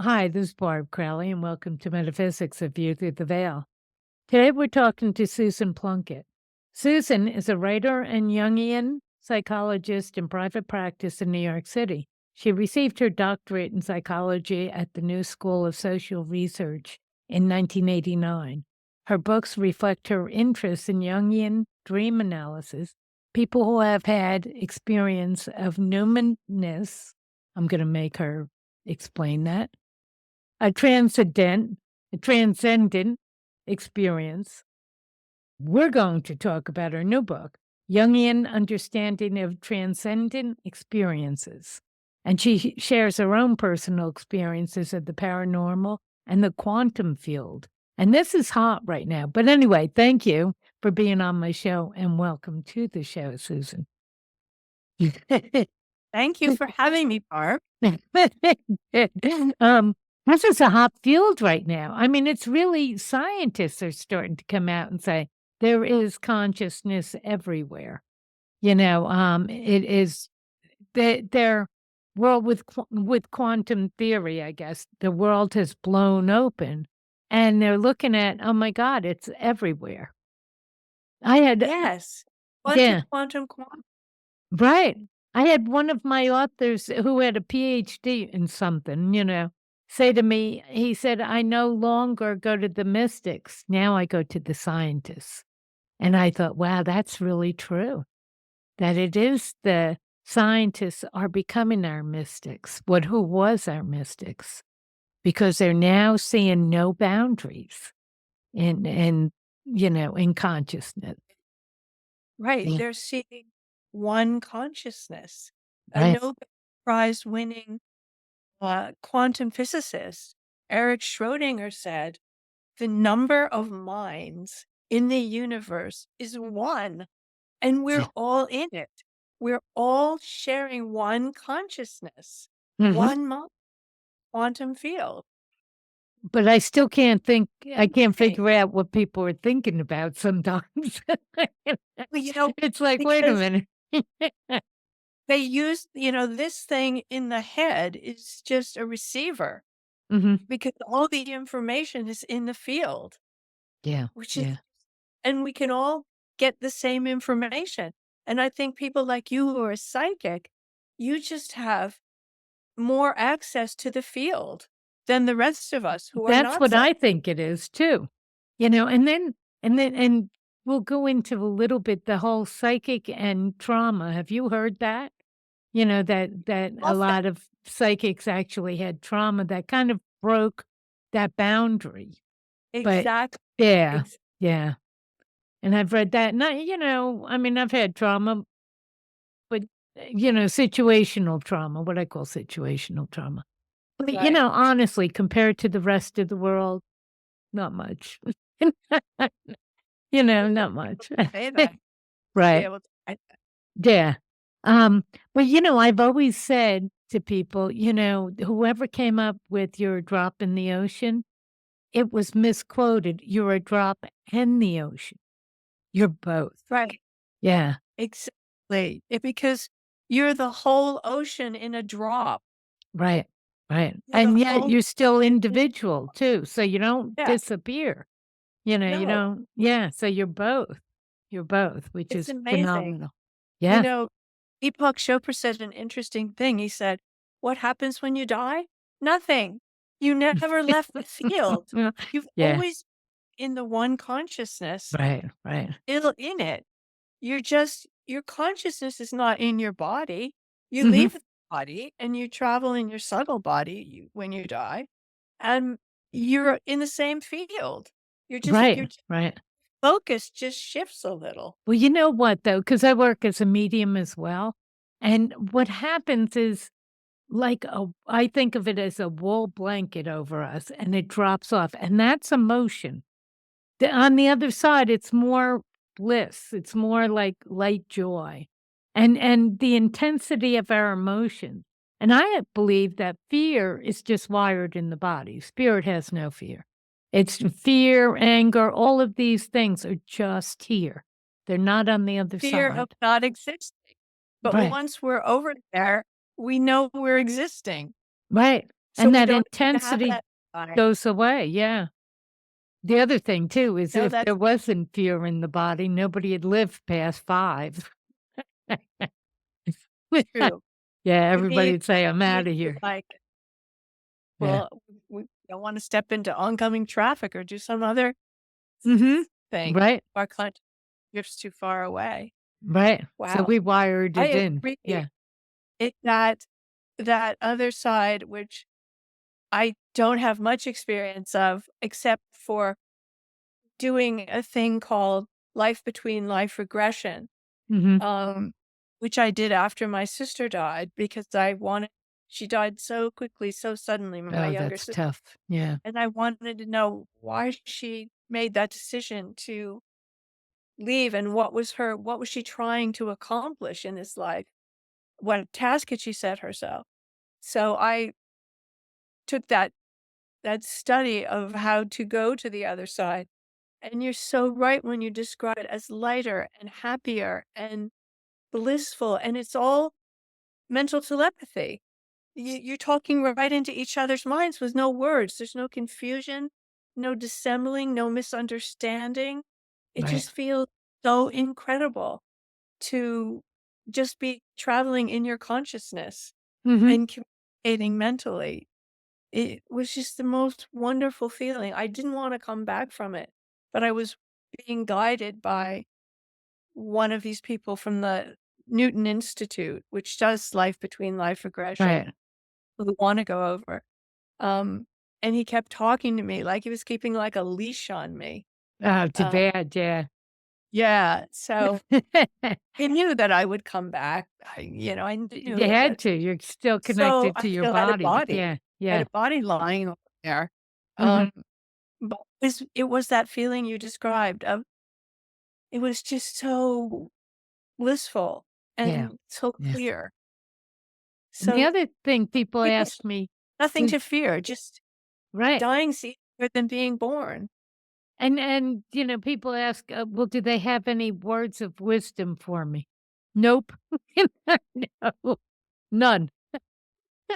Hi, this is Barb Crowley, and welcome to Metaphysics of View Through the Veil. Today we're talking to Susan Plunket. Susan is a writer and Jungian psychologist in private practice in New York City. She received her doctorate in psychology at the New School of Social Research in 1989. Her books reflect her interest in Jungian dream analysis, people who have had experience of numinous. I'm going to make her explain that a transcendent experience. We're going to talk about her new book, Jungian Understanding of Transcendent Experiences. And she shares her own personal experiences of the paranormal and the quantum field. And this is hot right now. But anyway, thank you for being on my show and welcome to the show, Susan. Thank you for having me, Barb. This is a hot field right now. I mean, it's really, scientists are starting to come out and say there is consciousness everywhere. It is their world with quantum theory, I guess, the world has blown open and they're looking at, oh my God, it's everywhere. Yes. Yeah. Quantum. Right. I had one of my authors who had a PhD in something, say to me, he said, I no longer go to the mystics. Now I go to the scientists. And I thought, wow, that's really true. That it is the scientists are becoming our mystics. Who was our mystics? Because they're now seeing no boundaries in consciousness. Right. Yeah. They're seeing one consciousness. A Right. Nobel Prize winning quantum physicist, Eric Schrodinger, said the number of minds in the universe is one, and we're all in it. We're all sharing one consciousness, one mind, quantum field. But I still can't Right. figure out what people are thinking about sometimes. Well, It's like, wait a because minute. they use, this thing in the head is just a receiver Mhm. because all the information is in the field, Yeah, which is, yeah. and we can all get the same information. And I think people like you who are psychic, you just have more access to the field than the rest of us who are That's not what psychic. I think it is too. And then we'll go into a little bit the whole psychic and trauma. Have you heard that? That a Often. lot of psychics actually had trauma that kind of broke that boundary. But Exactly. yeah, yeah. And I've read that. And I mean, I've had trauma, but, situational trauma, what I call situational trauma. But, Right. honestly, compared to the rest of the world, not much. Not much. Say that. Be Right. able to write that. Yeah. But, I've always said to people, whoever came up with "You're a drop in the ocean," it was misquoted. You're a drop in the ocean. You're both. Right. Yeah. Exactly. Because you're the whole ocean in a drop. Right, right, You're the and yet whole you're still in this individual too, so you don't yeah. disappear, you No, don't yeah, so you're both, which it's is amazing. phenomenal. You Yeah. know, Deepak Chopra said an interesting thing. He said, "What happens when you die? Nothing. You never left the field. You've Yeah, always in the one consciousness, right, right. still in it. Your consciousness is not in your body. You Mhm. leave the body and you travel in your subtle body when you die, and you're in the same field. Your Right, right. focus just shifts a little. Well, you know what though, because I work as a medium as well, and what happens is, I think of it as a wool blanket over us, and it drops off, and that's emotion. On the other side, it's more bliss, it's more like light joy, and the intensity of our emotions, and I believe that fear is just wired in the body. Spirit has no fear. It's fear, anger, all of these things are just here. They're not on the other Fear of side. not existing. But Right, once we're over there, we know we're existing. right. So And we that don't need to have intensity that desire. goes away, yeah. The other thing too is No, if there that's wasn't fear in the body, nobody had lived past 5. true. Yeah, We'd everybody be would say, "I'm we'd outta be here." like, Yeah. well, we don't wanna step into oncoming traffic or do some other Mhm. thing. Right, Our country drifts too far away. right. So Wow. we wired it I in. agree. Yeah. That other side, which I don't have much experience of, except for doing a thing called life between life regression, Mhm. um, which I did after my sister died because she died so quickly, so suddenly, my Oh, younger that's sister, tough. Yeah. and I wanted to know why she made that decision to leave and what was she trying to accomplish in this life? What task had she set herself? So I took that study of how to go to the other side. And you're so right when you describe it as lighter and happier and blissful. And it's all mental telepathy. You're talking right into each other's minds with no words. There's no confusion, no dissembling, no misunderstanding. It Right. just feels so incredible to just be traveling in your consciousness Mhm. and communicating mentally. It was just the most wonderful feeling. I didn't wanna come back from it, but I was being guided by one of these people from the Newton Institute, which does life between life regression, Right. who wanna go over. Um, and he kept talking to me like he was keeping, like, a leash on me. Oh, too Uh, bad, yeah. yeah, so he knew that I would come back. I knew You it, had but to, you're still so connected I to your still had a body. body. Yeah, I had yeah. a body lying over there. Mhm. Um But it was that feeling you described of it was just so blissful Yeah, and so yeah. clear. And the So other thing people people ask should me nothing is to fear, just right. dying's easier than being born. And, people ask, "Well, do they have any words of wisdom for me?" Nope. No, none.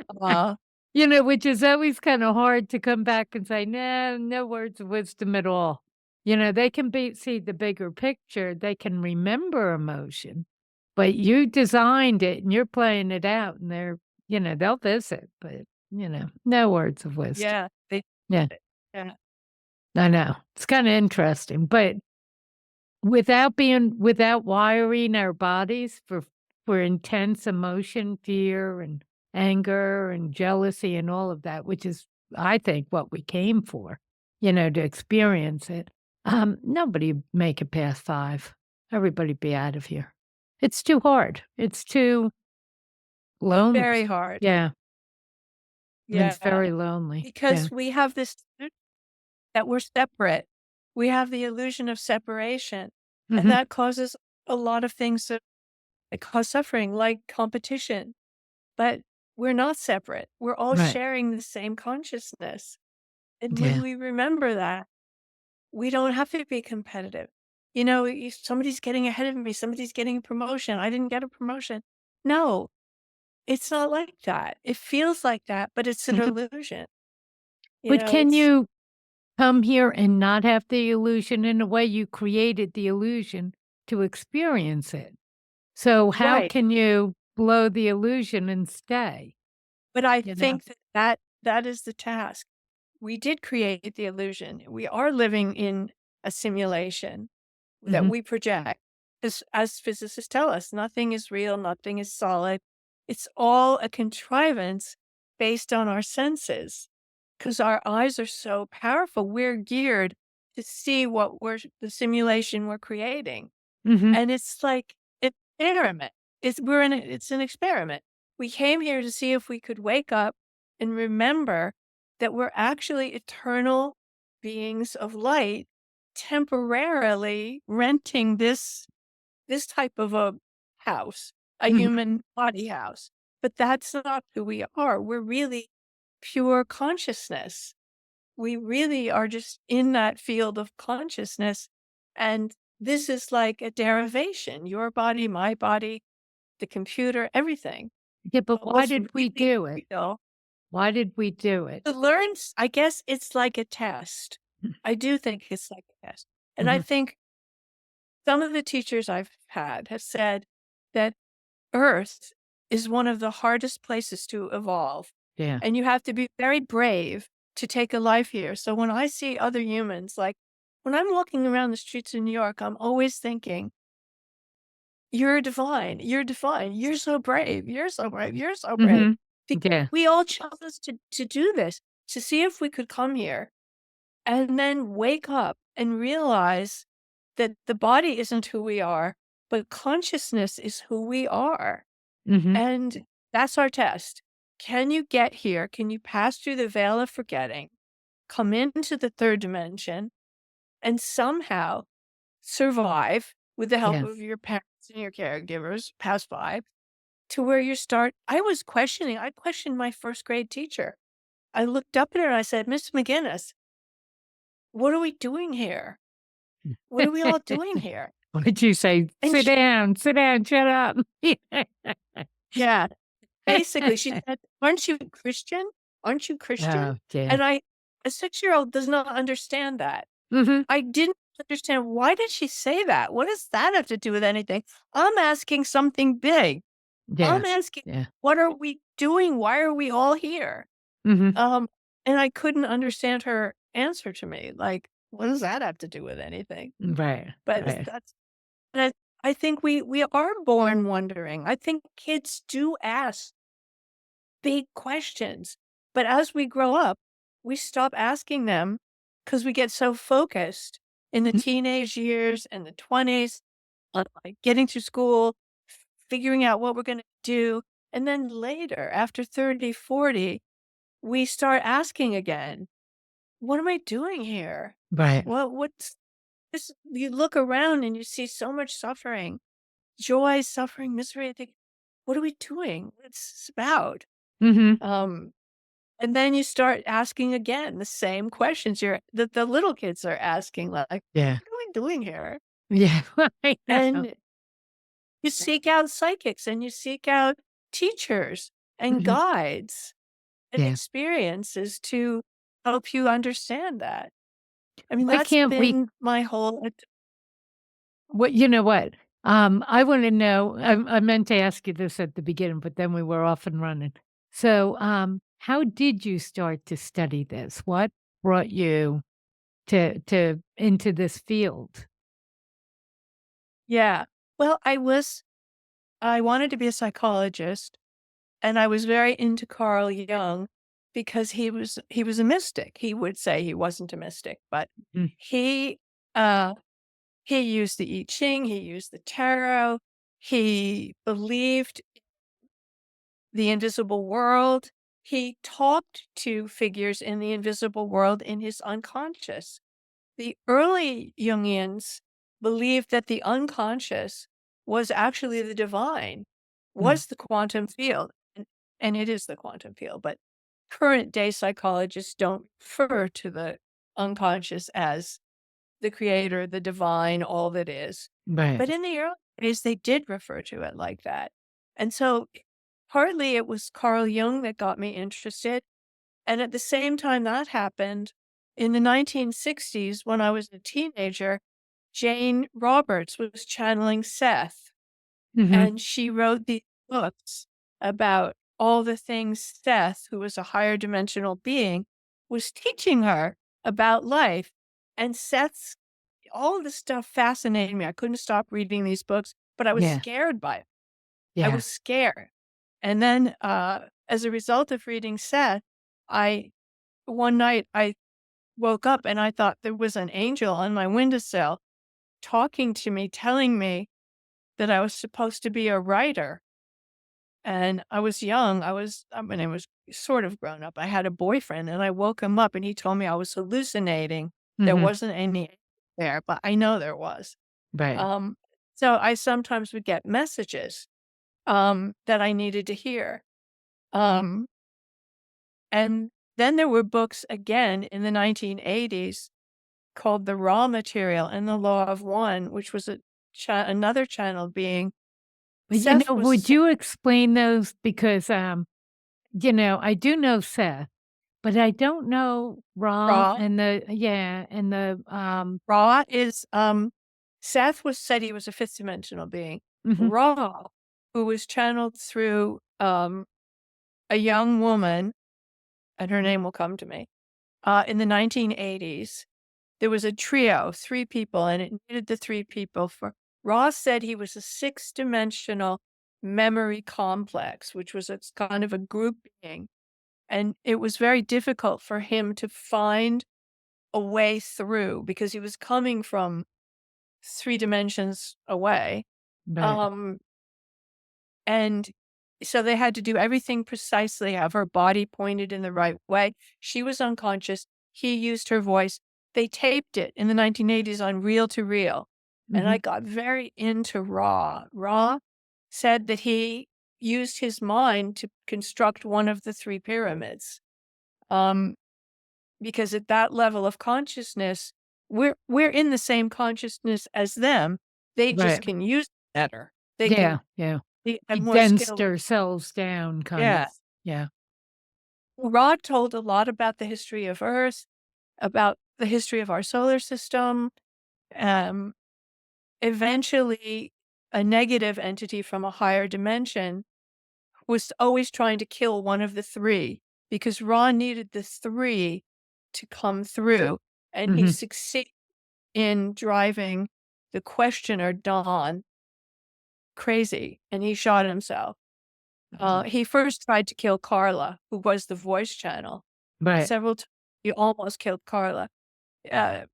Aw, Which is always kinda hard to come back and say, "No, no words of wisdom at all." They can see the bigger picture, they can remember emotion, but you designed it and you're playing it out and they'll visit, but, no words of wisdom. yeah, Yeah, yeah, I know. It's kinda interesting, but without wiring our bodies for intense emotion, fear, and anger, and jealousy, and all of that, which is, I think, what we came for, to experience it, nobody'd make it past 5. Everybody'd be out of here. It's too hard. It's too lonely. very hard. Yeah, it's Yeah, very lonely. Yeah. because we have this illusion that we're separate. We have the illusion of separation, and Mhm. that causes a lot of things that cause suffering, like competition. But we're not separate. We're all Right. sharing the same consciousness. And when Yeah. we remember that, we don't have to be competitive. Somebody's getting ahead of me, somebody's getting a promotion. I didn't get a promotion. No, it's not like that. It feels like that, but it's an Mhm. illusion. But can It's you come here and not have the illusion? In a way, you created the illusion to experience it. So how right. can you blow the illusion and stay, But I you know? think that is the task. We did create the illusion. We are living in a simulation that Mhm, we project. As physicists tell us, nothing is real, nothing is solid. It's all a contrivance based on our senses. Because our eyes are so powerful, we're geared to see the simulation we're creating. mhm, And it's like an experiment. It's an experiment. We came here to see if we could wake up and remember that we're actually eternal beings of light temporarily renting this type of a house, a mhm. human body house. But that's not who we are. We're really pure consciousness. We really are just in that field of consciousness. And this is like a derivation your body, my body, the computer, everything. Yeah, but But why what's did we really do it? real, Why did we do it? To learn, I guess it's like a test. I do think it's like a test. And I Mhm. think some of the teachers I've had have said that Earth is one of the hardest places to evolve. Yeah. And you have to be very brave to take a life here. So when I see other humans, like when I'm walking around the streets of New York, I'm always thinking, you're divine. You're divine. You're so brave. You're so brave. You're so brave. Mhm. Because Yeah. we all chose to do this, to see if we could come here and then wake up and realize that the body isn't who we are, but consciousness is who we are. Mhm. And that's our test. Can you get here? Can you pass through the veil of forgetting, come into the third dimension, and somehow survive with the help Yeah. of your parents and your caregivers, pass by to where you start? I questioned my first grade teacher. I looked up at her and I said, Miss McGinnis, what are we doing here? What are we all doing here? What did you say? And she, Sit down, shut up." yeah, basically, she said, "Aren't you Christian? Aren't you Christian?" Oh, yeah. And a 6-year-old does not understand that. Mhm. I didn't understand, why did she say that? What does that have to do with anything? I'm asking something big. I'm Yes. asking, Yeah. what are we doing? Why are we all here? Mhm. Um, and I couldn't understand her answer to me. Like, what does that have to do with anything? Right. But Right. that's and I think we are born wondering. I think kids do ask big questions. But as we grow up, we stop asking them because we get so focused in the Mm, teenage years and the 20s on like getting through school, figuring out what we're going to do. And then later, after 30, 40, we start asking again, what am I doing here? right. What's this? You look around and you see so much suffering, joy, suffering, misery. I think, what are we doing? What's this about? Mhm. Um, And then you start asking again the same questions the little kids are asking, like, "What Yeah. are we doing here?" Yeah. I know. And you seek out psychics and you seek out teachers and Mhm. guides and Yeah. experiences to help you understand that. I mean, Why that's can't we been my whole what you know what? I wanna know I meant to ask you this at the beginning, but then we were off and running. So, how did you start to study this? What brought you to into this field? yeah. Well, I wanted to be a psychologist, and I was very into Carl Jung because he was a mystic. He would say he wasn't a mystic, but Mm, he, uh he used the I Ching, he used the tarot, he believed the invisible world. He talked to figures in the invisible world in his unconscious. The early Jungians believed that the unconscious was actually the divine, mm, was the quantum field, and it is the quantum field, but current day psychologists don't refer to the unconscious as the creator, the divine, all that is. right. But in the early days, they did refer to it like that. And so partly it was Carl Jung that got me interested. And at the same time that happened, in the 1960s, when I was a teenager, Jane Roberts was channeling Seth, Mhm. and she wrote these books about all the things Seth, who was a higher dimensional being, was teaching her about life. And Seth's all of this stuff fascinated me. I couldn't stop reading these books, but I was Yeah. scared by it. I Yeah. was scared. And then, as a result of reading Seth, I one night I woke up and I thought there was an angel on my windowsill talking to me, telling me that I was supposed to be a writer. And I was young. I mean, I was sort of grown up. I had a boyfriend and I woke him up and he told me I was hallucinating. There Mhm. wasn't any there, but I know there was. Right. Um, so I sometimes would get messages that I needed to hear. Um, and then there were books again in the 1980s called The Raw Material and The Law of One, which was another channel being. But, Seth was would you explain those? Because, I do know Seth, but I don't know Ra Ra. and Ra is Seth was said he was a fifth dimensional being. mhm, Ra, who was channeled through a young woman, and her name will come to me, in the 1980s. There was a trio, three people, and it needed the three people for. Ross said he was a six-dimensional memory complex, which was a kind of a group being. And it was very difficult for him to find a way through because he was coming from three dimensions away. right, Um, and so they had to do everything precisely, have her body pointed in the right way. She was unconscious. He used her voice. They taped it in the 1980s on reel to reel. And I mhm, got very into Raw. Raw said that he used his mind to construct one of the three pyramids. Um, because at that level of consciousness, we're in the same consciousness as them. They just right. can use it better. They Yeah, can yeah. have He more densed skill. ourselves down kind of. Yeah. Yeah. Rod told a lot about the history of Earth, about the history of our solar system. Um, Eventually, a negative entity from a higher dimension was always trying to kill one of the three because Ra needed the three to come through. And he Mhm, succeeded in driving the questioner, Don, crazy, and he shot himself. He first tried to kill Carla, who was the voice channel. right. Several times he almost killed Carla, uh,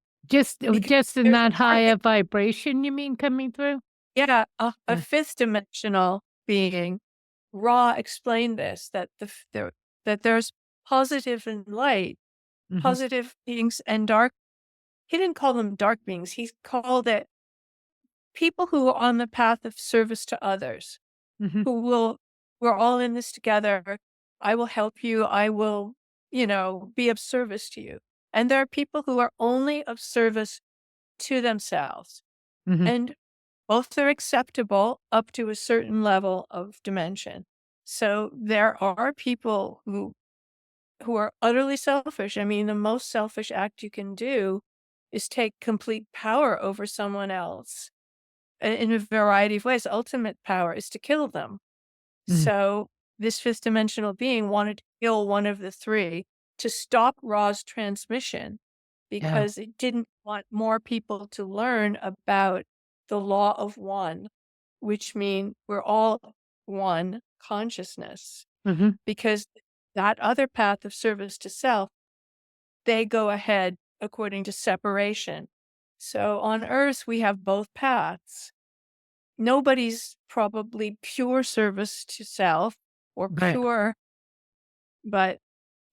because Just in there's a that high part a vibration, you mean, coming through? yeah, a Yeah. fifth dimensional being. Ra explained this, that that there's positive and light, Mhm, positive beings and dark. He didn't call them dark beings. He called it people who are on the path of service to others, mhm, who will we're all in this together. I will help you. I will, be of service to you. And there are people who are only of service to themselves. mhm, And both are acceptable up to a certain level of dimension. So there are people who are utterly selfish. I mean, the most selfish act you can do is take complete power over someone else in a variety of ways. Ultimate power is to kill them. mhm. So this fifth dimensional being wanted to kill one of the three to stop Ra's transmission Yeah. because it didn't want more people to learn about the law of one, which mean we're all one consciousness. Mhm, Because that other path of service to self, they go ahead according to separation. So on earth, we have both paths. Nobody's probably pure service to self or right. pure, but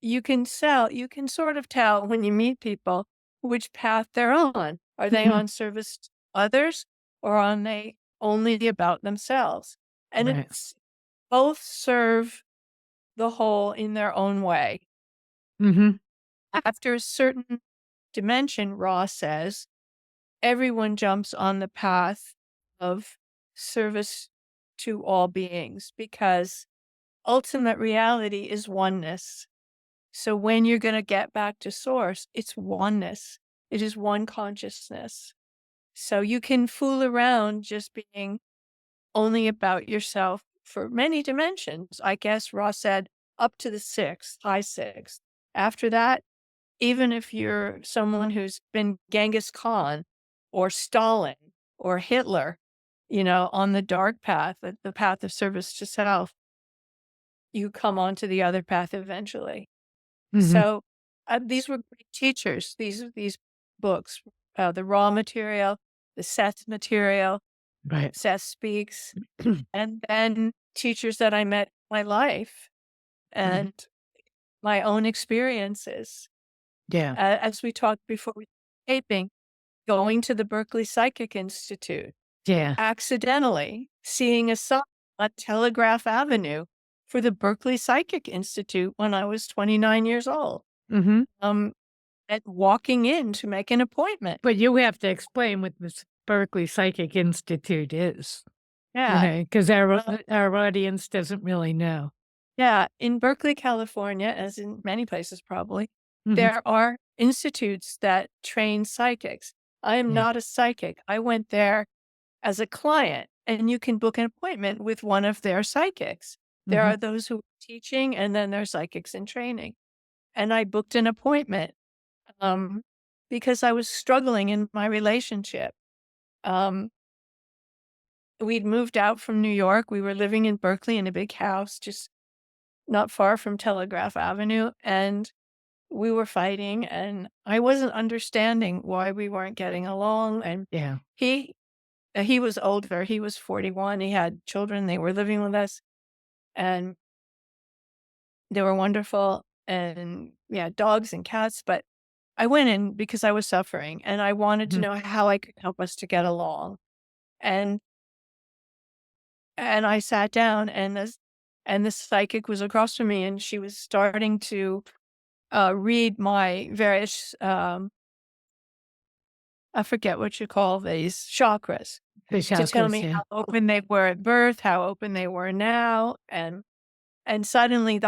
you can sort of tell when you meet people which path they're on. Are they Mhm, on service to others or are they only about themselves? And right. it's both serve the whole in their own way. Mhm, After a certain dimension, Ross says, everyone jumps on the path of service to all beings because ultimate reality is oneness. So when you're going to get back to source, it's oneness. It is one consciousness. So you can fool around just being only about yourself for many dimensions. I guess Ross said up to the sixth, high sixth. After that, even if you're someone who's been Genghis Khan or Stalin or Hitler, on the dark path, the path of service to self, you come onto the other path eventually. mhm, So these were great teachers. These books, the raw material, the Seth material, right. Seth speaks, and then teachers that I met in my life Mhm, and my own experiences. yeah. As we talked before we taping, going to the Berkeley Psychic Institute, Yeah. accidentally seeing a sign on Telegraph Avenue for the Berkeley Psychic Institute when I was 29 years old. Mhm. Um, and walking in to make an appointment. But you have to explain what this Berkeley Psychic Institute is, Yeah. because Uh, our audience doesn't really know. Yeah, in Berkeley, California, as in many places probably, Mhm. there are institutes that train psychics. I am Yeah. not a psychic. I went there as a client, and you can book an appointment with one of their psychics. There Mhm. are those who are teaching, and then there's psychics in training. And I booked an appointment um, because I was struggling in my relationship. Um, we'd moved out from New York. We were living in Berkeley in a big house, just not far from Telegraph Avenue. And we were fighting, and I wasn't understanding why we weren't getting along. And Yeah. he he was older. He was 41. He had children. They were living with us, and they were wonderful. And yeah, dogs and cats. But I went in because I was suffering, and I wanted to Mhm. know how I could help us to get along. And I sat down, and this psychic was across from me, and she was starting to read my various I forget what you call these chakras, The to tell chakras, me yeah. how open they were at birth, how open they were now, and suddenly it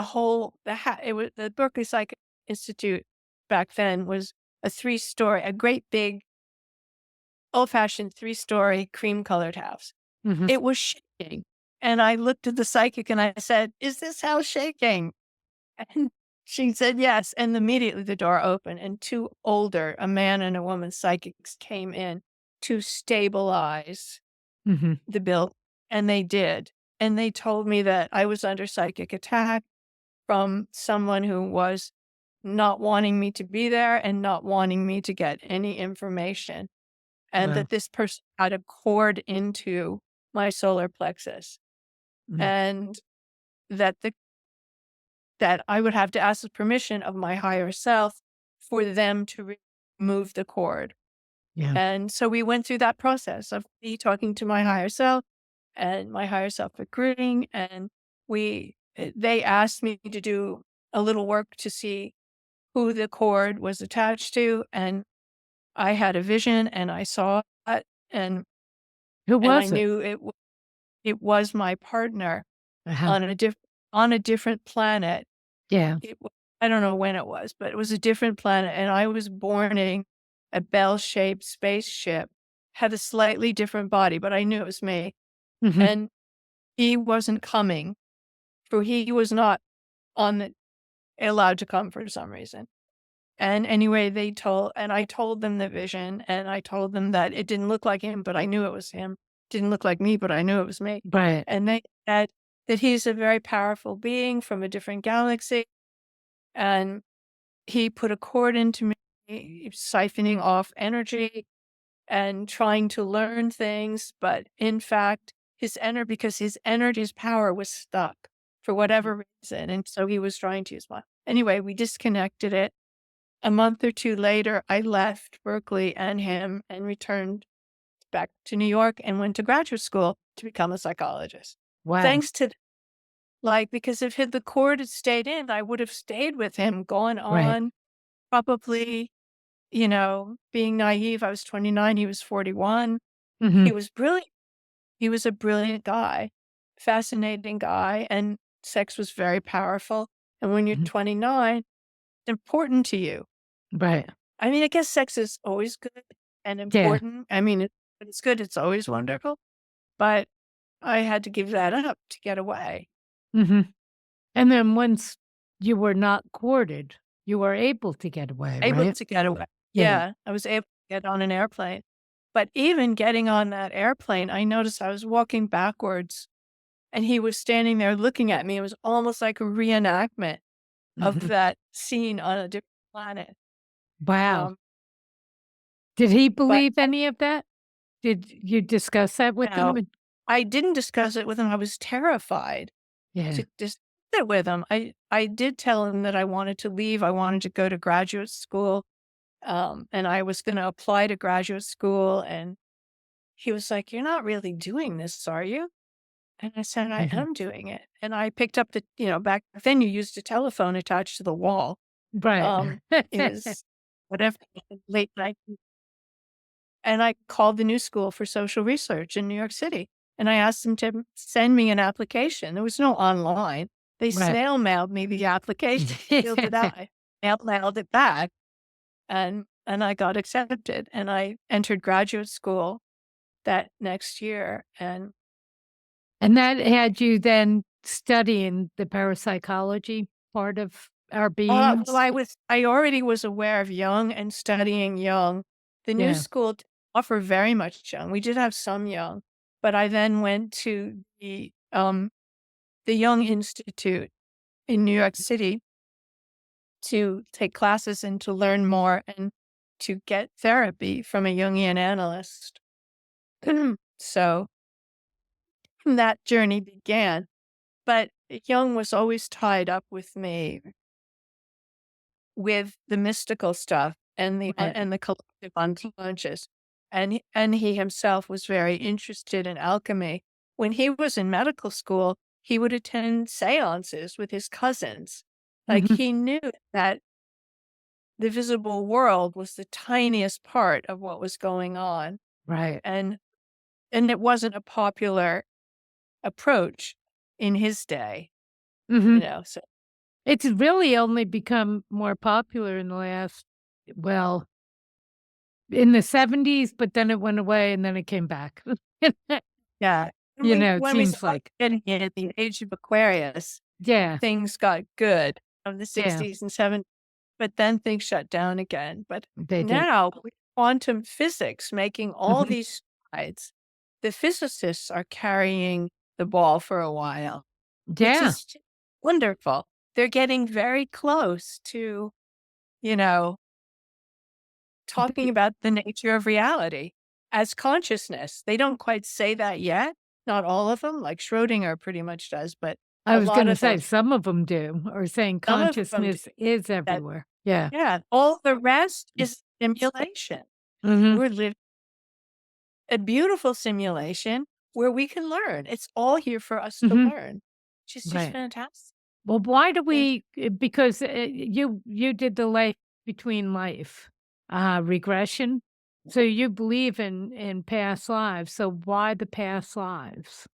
was the Berkeley Psych Institute back then was a great big old-fashioned three-story cream-colored house. Mhm. It was shaking, and I looked at the psychic and I said, "Is this house shaking?" And she said, "Yes," and immediately the door opened and a man and a woman psychics came in to stabilize Mhm. the building, and they did. And they told me that I was under psychic attack from someone who was not wanting me to be there and not wanting me to get any information, and Wow. that this person had a cord into my solar plexus, Mm. and that the that I would have to ask the permission of my higher self for them to remove the cord. Yeah. And so we went through that process of me talking to my higher self and my higher self agreeing. And they asked me to do a little work to see who the cord was attached to. And I had a vision and I saw it and, Who and I was it? knew it was my partner Uh-huh. on on a different planet. Yeah. I don't know when it was, but it was a different planet, and I was born in a bell-shaped spaceship, had a slightly different body, but I knew it was me, Mhm. and he wasn't coming, for he was not on the allowed to come for some reason. And anyway, I told them the vision, and I told them that it didn't look like him, but I knew it was him. Didn't look like me, but I knew it was me. Right. And they said that he's a very powerful being from a different galaxy, and he put a cord into me, siphoning off energy and trying to learn things, but in fact, his energy's power was stuck for Mhm. whatever reason, and so he was trying to use my anyway, we disconnected it. A month or 2 later, I left Berkeley and him and returned back to New York and went to graduate school to become a psychologist. Wow. Thanks to because if the cord had stayed in, I would have stayed with him, gone Right. on, probably, being naive. I was 29, he was 41. He Mhm. was brilliant. He was a brilliant guy, fascinating guy, and sex was very powerful. And when you're Mhm. 29, it's important to you. Right. I mean, I guess sex is always good and Yeah. important. I mean, when it's good, it's always wonderful. But I had to give that up to get away, Mhm. And then once you were not courted, you were able to get away, able right? to get away. Yeah. Yeah, I was able to get on an airplane. But even getting on that airplane, I noticed I was walking backwards and he was standing there looking at me. It was almost like a reenactment of Mhm. that scene on a different planet. Wow. Um, Did he but believe any of that? Did you discuss that with him? no, And I didn't discuss it with him. I was terrified yeah. to discuss it with him. I did tell him that I wanted to leave. I wanted to go to graduate school. And I was going to apply to graduate school. And he was like, "You're not really doing this, are you?" And I said, "I Mhm. am doing it." And I picked up back then you used a telephone attached to the wall. Right. Um, it was whatever, late night. And I called the New School for Social Research in New York City. And I asked them to send me an application. There was no online. They Right. snail mailed me the application, filled it out, I mailed it back, and I got accepted, and I entered graduate school that next year, and And that had you then studying the parapsychology part of our well, beings? I already was aware of Jung and studying Jung. The new Yeah. school didn't offer very much Jung. We did have some Jung, but I then went to the Jung Institute in New York City to take classes and to learn more and to get therapy from a Jungian analyst. So that journey began, but Jung was always tied up with me with the mystical stuff Right. and the collective unconscious. And he himself was very interested in alchemy. When he was in medical school, he would attend seances with his cousins. Like Mhm. he knew that the visible world was the tiniest part of what was going on. Right. And it wasn't a popular approach in his day, Mhm. so It's really only become more popular in the last well, in the '70s, but then it went away and then it came back. yeah. It When we seems started like. getting in at the age of Aquarius, Yeah. things got good from the Yeah. '60s and '70s, but then things shut down again. But They did. now, with quantum physics making all Mhm. these strides, the physicists are carrying the ball for a while, which Yeah. is wonderful. They're getting very close to, you know, talking They about the nature of reality as consciousness. They don't quite say that yet. Not all of them, like Schrodinger pretty much does, but I a was lot gonna of say those, some of them do, or saying some of them do consciousness is that. everywhere. Yeah. Yeah, all the rest is simulation. Mhm. We're living a beautiful simulation where we can learn. It's all here for us to Mhm. learn, which is just Right. fantastic. Well, why do Fan- we because, you did the life between life, regression, so you believe in past lives, so why the past lives?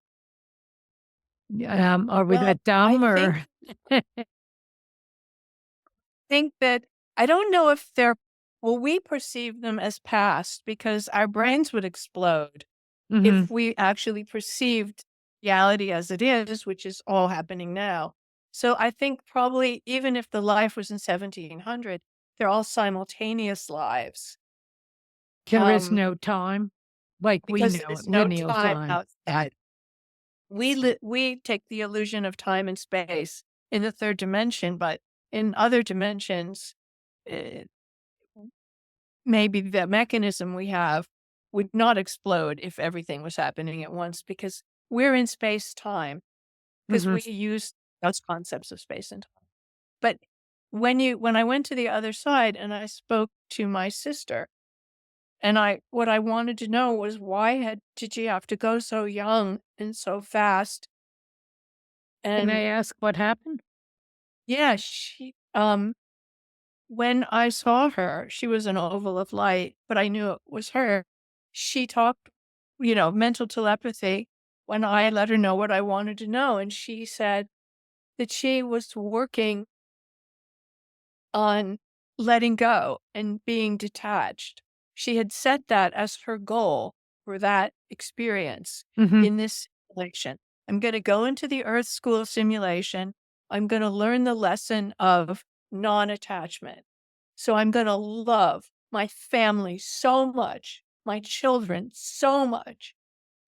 Are we Well, that dumb or think that I don't know if they're well, we perceive them as past because our brains would explode Mhm. if we actually perceived reality as it is, which is all happening now. So I think probably even if the life was in 1700, they're all simultaneous lives, There is um, no time, like we because know it, there's no linear time time. outside. We take the illusion of time and space in the third dimension, but in other dimensions, eh, maybe the mechanism we have would not explode if everything was happening at once because we're in space time because Mhm. we use those concepts of space and time. But when I went to the other side and I spoke to my sister and I what I wanted to know was did she have to go so young and so fast? Can And I ask what happened? yeah, when I saw her, she was an oval of light, but I knew it was her. She talked, mental telepathy when I let her know what I wanted to know. And she said that she was working on letting go and being detached. She had set that as her goal for that experience Mhm. in this simulation. I'm going to go into the Earth School of Simulation. I'm going to learn the lesson of non attachment. So I'm going to love my family so much, my children so much,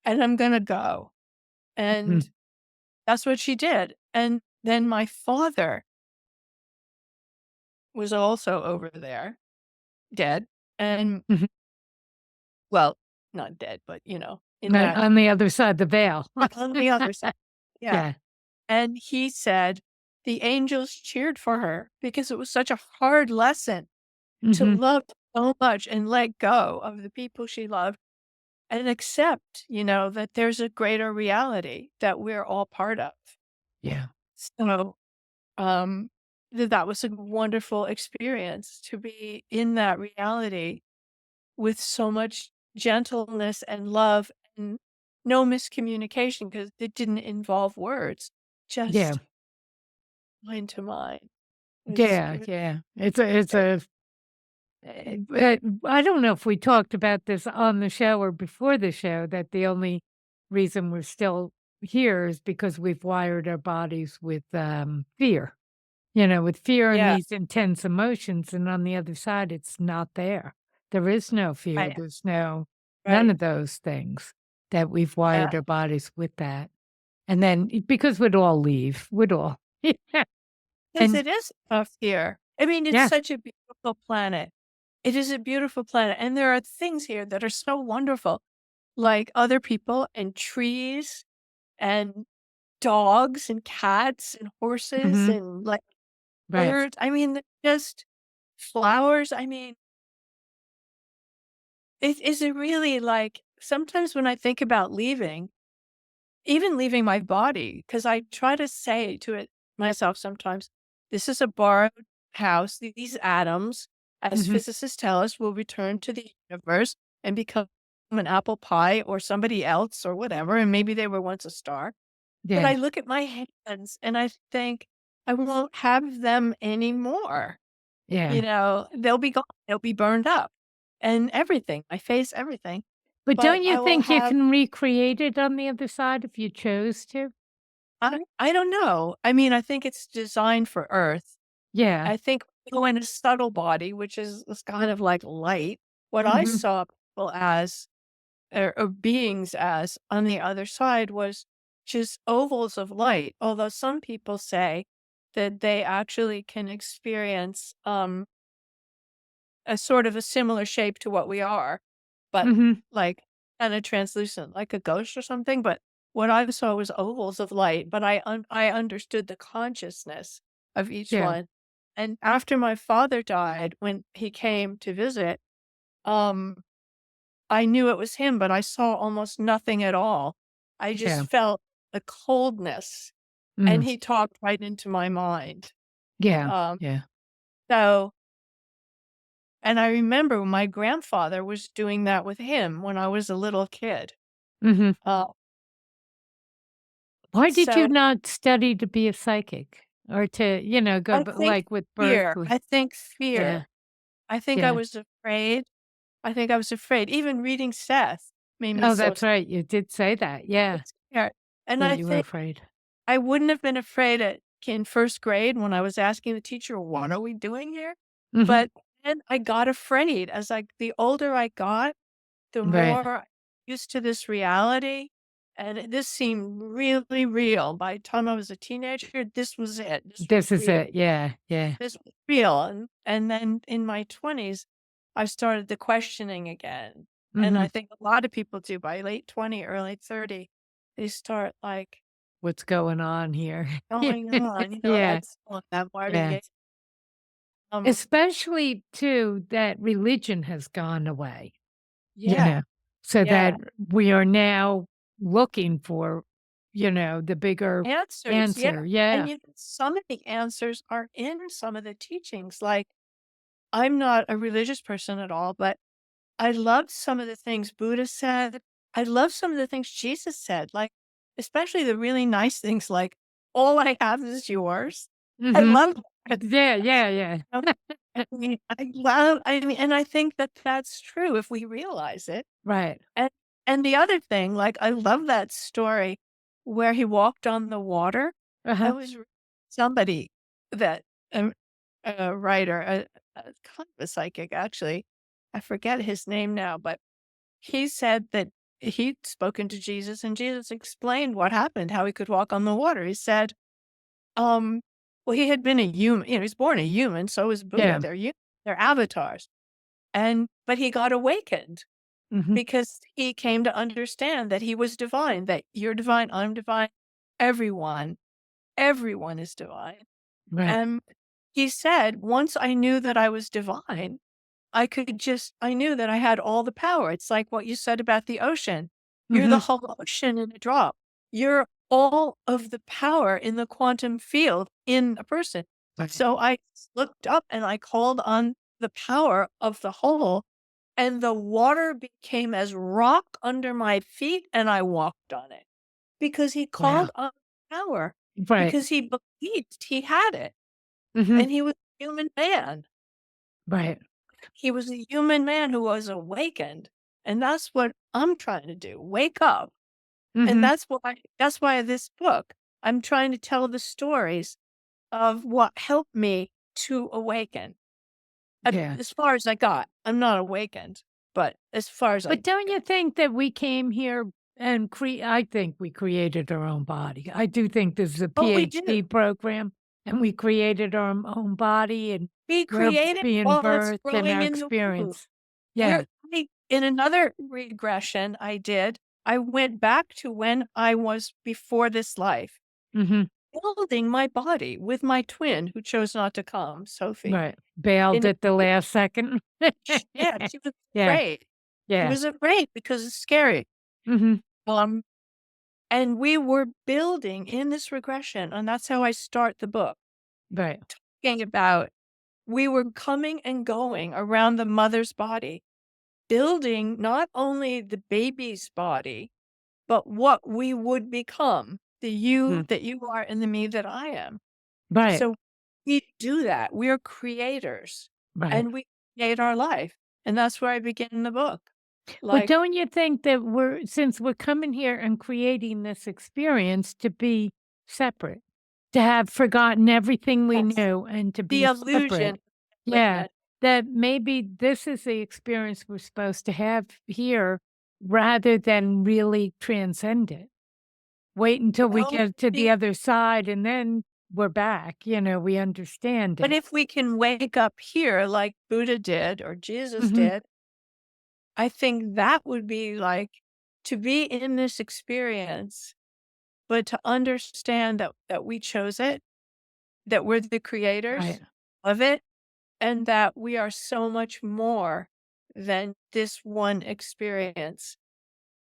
and I'm going to go. And Mhm. that's what she did. And then my father was also over there, dead. And Mhm. well, not dead, but in that On the other side of the veil. on the other side. Yeah. Yeah. And he said the angels cheered for her because it was such a hard lesson to Mhm. love so much and let go of the people she loved and accept, that there's a greater reality that we're all part of. Yeah. So, um, that was a wonderful experience to be in that reality with so much gentleness and love and no miscommunication because it didn't involve words. Yeah. Just mind to mind. Yeah, It was yeah. I don't know if we talked about this on the show or before the show, that the only reason we're still here is because we've wired our bodies with, fear, with fear and yeah, these intense emotions, and on the other side, it's not there. There is no fear, right, there's no none right, of those things that we've yeah, wired our bodies with that. And then because we'd all leave, we'd all yeah, 'cause and it is tough here. I mean, it's yeah, such a beautiful planet. It is a beautiful planet, and there are things here that are so wonderful, like other people and trees and dogs and cats and horses mhm, and, like, right, birds. I mean, just flowers. I mean, it is it really like sometimes when I think about leaving, even leaving my body, because I try to say to it myself sometimes, this is a borrowed house. These atoms, as mhm, physicists tell us, will return to the universe and become an apple pie or somebody else or whatever. And maybe they were once a star. But yeah, I look at my hands and I think I won't have them anymore. yeah. They'll be gone. They'll be burned up and everything, my face, everything. But But don't you I will think you have can recreate it on the other side if you chose to? I don't know. I mean, I think it's designed for Earth. Yeah, I think we go in a subtle body, which is kind of like light. What I mhm, saw people as or beings as on the other side was just ovals of light. Although some people say that they actually can experience a sort of a similar shape to what we are, but mhm, like kind of translucent, like a ghost or something. But what I saw was ovals of light, but I understood the consciousness of each yeah, one. And after my father died, when he came to visit, um, I knew it was him, but I saw almost nothing at all. I just yeah, felt a coldness, and mm, he talked right into my mind. yeah, Um, yeah, so And I remember my grandfather was doing that with him when I was a little kid. mhm. Uh, Why did you so not study to be a psychic or to, go I b think like with fear. Berkeley? I think Yeah, fear. I think I yeah. was afraid. I think I was afraid. Even reading Seth made me Oh, so that's right, you did say that, yeah, scared. And that I you were think afraid. I wouldn't have been afraid in first grade when I was asking the teacher, "What are we doing here?" Mhm, But then I got afraid as the older I got, the right. more used to this reality, and this seemed really real. By the time I was a teenager, this was it. This was This is real. it, yeah, yeah, This was real. And then in my 20s, I started the questioning again. And I mhm. think a lot of people do by late 20, early 30, they start like What's going on here? going on, Yeah, that's that Marvin yeah. Gaye. Um, Especially too, that religion has gone away, you yeah, know, so that yeah. we are now looking for, the bigger Answers, yeah. answer. And Yeah. some of the answers are in some of the teachings. Like, I'm not a religious person at all, but I love some of the things Buddha said. I love some of the things Jesus said, like, especially the really nice things like, all I have is yours. I Mhm. love that. Yeah, yeah, yeah. You know? I mean, and I think that that's true if we realize it. Right. And the other thing, like, I love that story where he walked on the water. I Uh-huh. was reading somebody that, a writer, kind of a psychic, actually. I forget his name now, but he said that he'd spoken to Jesus, and Jesus explained what happened, how he could walk on the water. He said, um, well, he had been a human, he's born a human, so is Buddha. Yeah. They're avatars. But he got awakened Mhm. because he came to understand that he was divine, that you're divine, I'm divine, everyone, everyone is divine. Right. And he said, once I knew that I was divine, I knew that I had all the power. It's like what you said about the ocean. You're the Mhm. whole ocean in a drop. You're all of the power in the quantum field in a person. Right. So I looked up and I called on the power of the whole, and the water became as rock under my feet, and I walked on it because he Wow. called on power. Right. because he believed he had it, Mhm. and he was a human man. Right. He was a human man who was awakened, and that's what I'm trying to do, wake up. And Mhm. that's why this book, I'm trying to tell the stories of what helped me to awaken. Yeah. As far as I got, I'm not awakened, but as far as But I don't you think that we came here and I think we created our own body. I do think this is a oh, we do. PhD program, and we created our own body, and We we're create it being while it's birthed and growing our in the womb. experience. Yeah. In another regression I did, I went back to when I was before this life, Mhm. building my body with my twin who chose not to come, Sophie. Right. Bailed And at the last second. yeah, she was Yeah. afraid. She Yeah. was afraid because it's scary. Mhm. Um, and we were building in this regression, and that's how I start the book, Right. talking about we were coming and going around the mother's body, building not only the baby's body, but what we would become, the you Mm. that you are and the me that I am. Right. So we do that. We are creators Right. and we create our life. And that's where I begin the book. But Like, don't you think that since we're coming here and creating this experience to be separate, to have forgotten everything we yes, knew and to the be illusion separate? Yeah, separateness. that maybe this is the experience we're supposed to have here rather than really transcend it. Wait until we Well, get to the see, other side and then we're back, we understand but it. if we can wake up here like Buddha did or Jesus Mhm. did, I think that would be like to be in this experience, but to understand that we chose it, that we're the Right. creators of it, and that we are so much more than this one experience,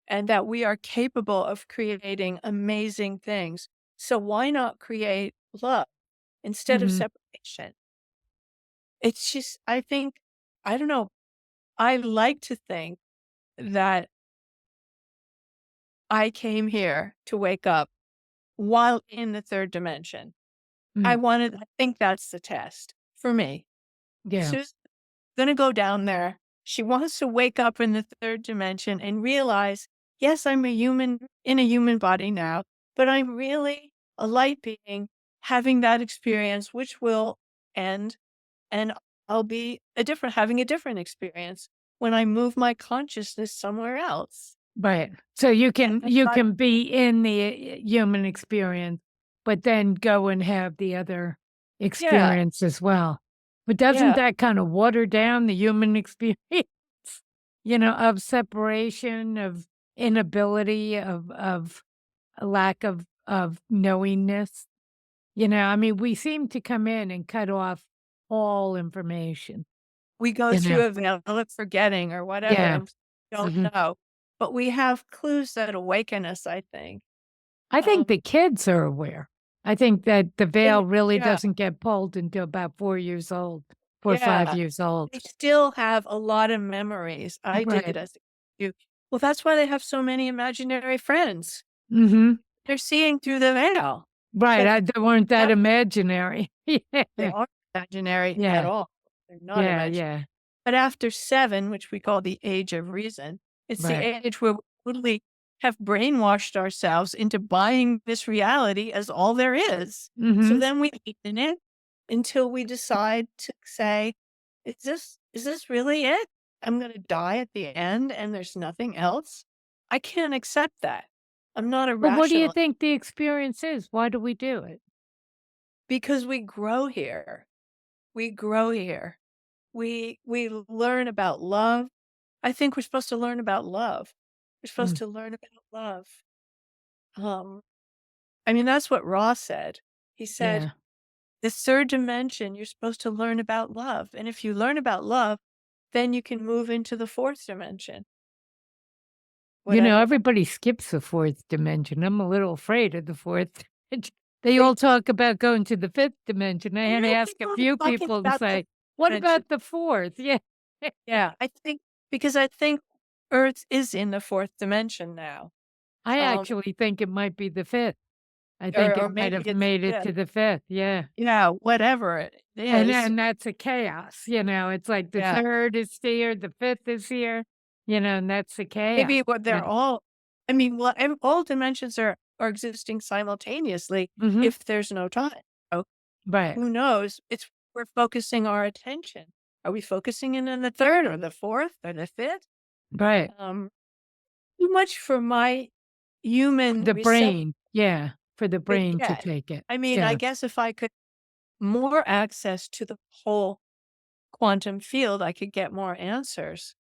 and that we are capable of creating amazing things. So why not create love instead of Mhm. separation? It's just, I think, I don't know. I like to think that I came here to wake up while in the third dimension. Mm. I think that's the test for me. Yeah. Susan's gonna go down there. She wants to wake up in the third dimension and realize, yes, I'm a human in a human body now, but I'm really a light being having that experience, which will end, and I'll be having a different experience when I move my consciousness somewhere else. Right. So you And can I you thought, can be in the human experience, but then go and have the other yeah, experience as well. But doesn't yeah. that kind of water down the human experience, of separation, of inability, of a lack of knowingness? I mean, we seem to come in and cut off all information, We go you know? through a veil of forgetting or whatever, Yeah. and don't Mhm. know. But we have clues that awaken us, I think. I think Um, the kids are aware. I think that the and veil really yeah, doesn't get pulled until about 4 years old, 4 or 5 yeah, years old. they still have a lot of memories. I did Right. as a kid. Well, that's why they have so many imaginary friends. Mhm. They're seeing through the veil. Right, But they weren't that that imaginary. they Yeah. aren't imaginary at Yeah. all. They're not Yeah, imaginary. yeah. But after 7, which we call the age of reason, it's the Right. age where we totally have brainwashed ourselves into buying this reality as all there is. So Mhm. then we eat in it until we decide to say, is this really it? I'm gonna die at the end and there's nothing else? I can't accept that. I'm not a But what do you rational think the experience is? Why do we do it? because we grow here. We grow here. We learn about love. I think we're supposed to learn about love. We're supposed Mm, to learn about love. Um, I mean, that's what Ross said. He said, yeah. the third dimension, you're supposed to learn about love. And if you learn about love, then you can move into the fourth dimension, whatever that Everybody skips the 4th dimension. I'm a little afraid of the 4th dimension. They they all talk about going to the 5th dimension. I I had to don't ask think a we're few talking people and about the say, "What dimension. about the 4th?" Yeah. Yeah, I think because I think Earth is in the fourth dimension now. I Um, actually think it might be the 5th. I think or it might maybe have it's made it fifth. to the 5th, yeah. Yeah, whatever it is. And that's a chaos, it's like the Yeah. 3rd is here, the 5th is here, and that's the chaos. Maybe what they're And all I mean, well, all dimensions are existing simultaneously mhm, if there's no time. So, right, who knows? It's we're focusing our attention. Are we focusing in on the 3rd or the 4th or the 5th? right. Um, Too much for my human The receptor. brain, yeah, for the brain to Yeah. take it, I mean, I yeah. guess if I could more access to the whole quantum field, I could get more answers.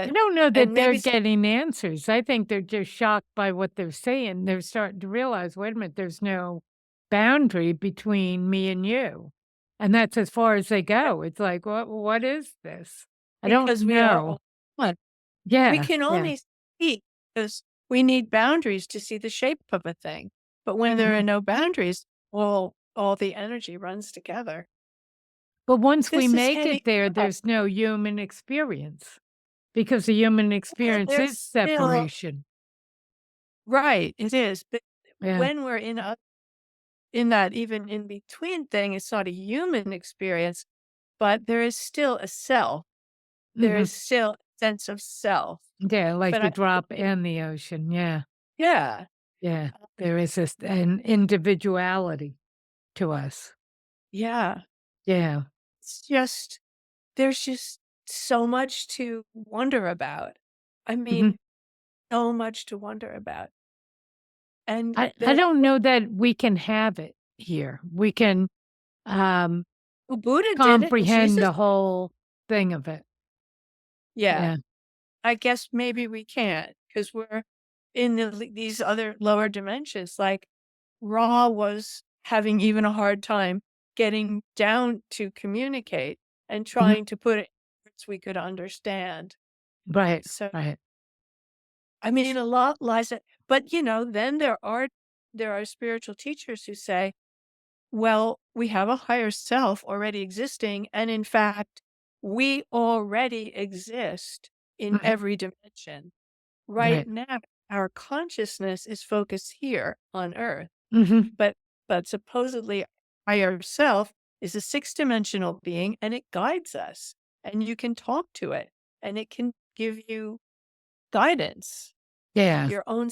I But don't know that and they're maybe getting answers. I think they're just shocked by what they're saying. They're starting to realize, "Wait a minute, there's no boundary between me and you." And that's as far as they go. It's like, what is this? I don't because we are know. all one. We Yeah, can yeah. only see because we need boundaries to see the shape of a thing. But when there are Mhm. no boundaries, all the energy runs together. But once we This is make heavy it there, stuff. there's no human experience because the human Well, experience there's is still separation. right, it is. But Yeah. when we're in that even in between thing, it's not a human experience, but there is still a self. There Mhm. is still a sense of self. Yeah, like But the I drop and the ocean. Yeah, yeah. yeah. There is an individuality to us. Yeah. Yeah. It's just there's just so much to wonder about. I Mhm. mean, so much to wonder about. And I the don't know that we can have it here. We can, um, well, Buddha did it and comprehend Jesus. the whole thing of it. Yeah. Yeah. I guess maybe we can't because we're in these other lower dimensions. Like Ra was having even a hard time getting down to communicate and Mhm. trying to put it in words we could understand. Right, So, right. I mean, a lot lies at, but then there are spiritual teachers who say, well, we have a higher self already existing. And in fact, we already exist in Right, every dimension. Right right. now, our consciousness is focused here on Earth, Mhm. but supposedly higher self is a six-dimensional being and it guides us and you can talk to it and it can give you guidance, Yeah. your own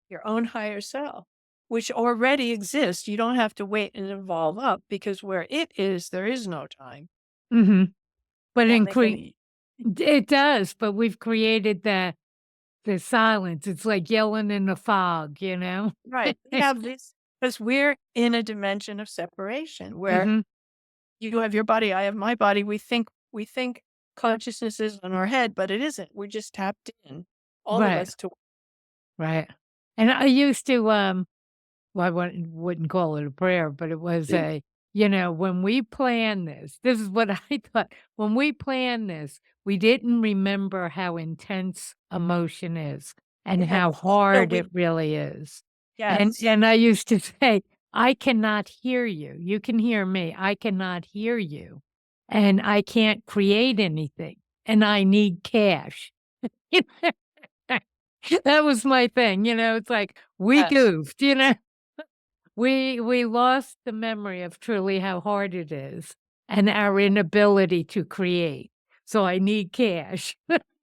your own higher self, which already exists. You don't have to wait and evolve up because where it is, there is no time. Mhm. But That in make any it does, but we've created the silence. It's like yelling in the fog, you know? right. We have this because we're in a dimension of separation where Mhm. you have your body, I have my body. We think consciousness is on our head, but it isn't. We're just tapped in, all of Right, us to right. And I used to, well, I wouldn't call it a prayer, but it was when we plan this is what I thought. When we plan this, we didn't remember how intense emotion is and how yes. So hard we it really is. And yes. and I used to say, "I cannot hear you. You can hear me. I cannot hear you, and I can't create anything, and I need cash." That was my thing, it's like, we Yes. goofed, We lost the memory of truly how hard it is and our inability to create. So I need cash.